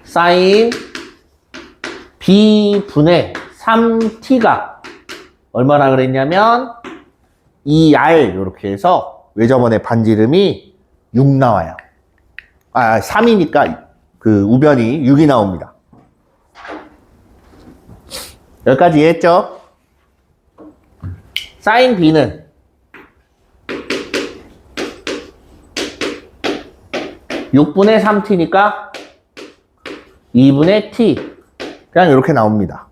사인 B분의 3T가 얼마나 그랬냐면 2R 이렇게 해서 외접원의 반지름이 6 나와요. 3이니까 그 우변이 6이 나옵니다. 여기까지 이해했죠? 사인 B는 6분의 3T니까 2분의 T. 그냥 이렇게 나옵니다.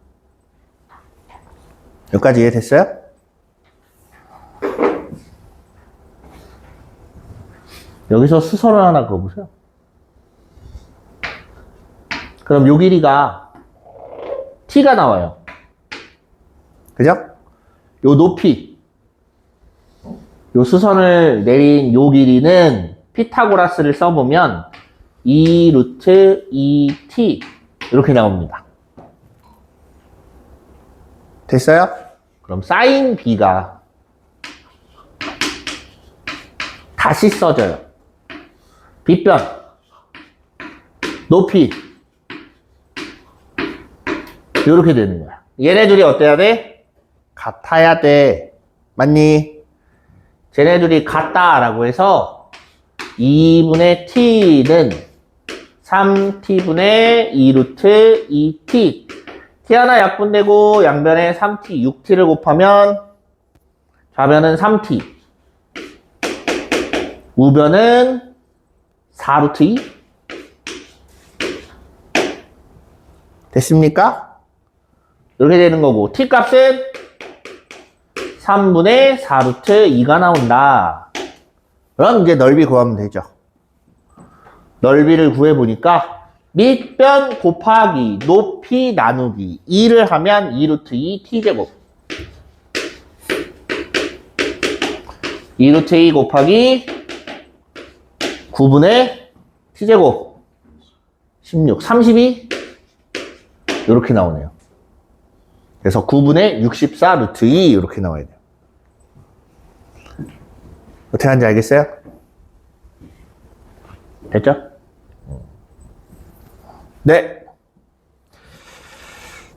여기까지 이해됐어요? 여기서 수선을 하나 그어보세요. 그럼 요 길이가 T가 나와요. 그죠? 요 높이, 요 수선을 내린 요 길이는 피타고라스를 써보면 2 루트 2t 이렇게 나옵니다. 됐어요? 그럼 사인 B가 다시 써져요. 빗변, 높이 이렇게 되는 거야. 얘네들이 어때야 돼? 같아야 돼. 맞니? 쟤네들이 같다라고 해서 2분의 t는 3t분의 2루트 2t. t 하나 약분되고 양변에 3t, 6t를 곱하면 좌변은 3t. 우변은 4루트 2. 됐습니까? 이렇게 되는 거고 t 값은 3분의 4루트 2가 나온다. 그럼 이제 넓이 구하면 되죠. 넓이를 구해보니까 밑변 곱하기 높이 나누기 2를 하면 2루트 2 t제곱 2루트 2 곱하기 9분의 t제곱 16, 32 이렇게 나오네요. 그래서 9분의 64 루트 2 이렇게 나와야 돼요. 어떻게 하는지 알겠어요? 됐죠? 네.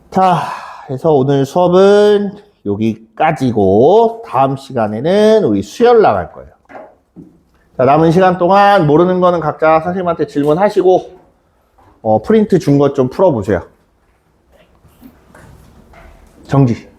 자, 그래서 오늘 수업은 여기까지고 다음 시간에는 우리 수열 나갈 거예요. 자, 남은 시간 동안 모르는 거는 각자 선생님한테 질문하시고 프린트 준 것 좀 풀어보세요. 정지.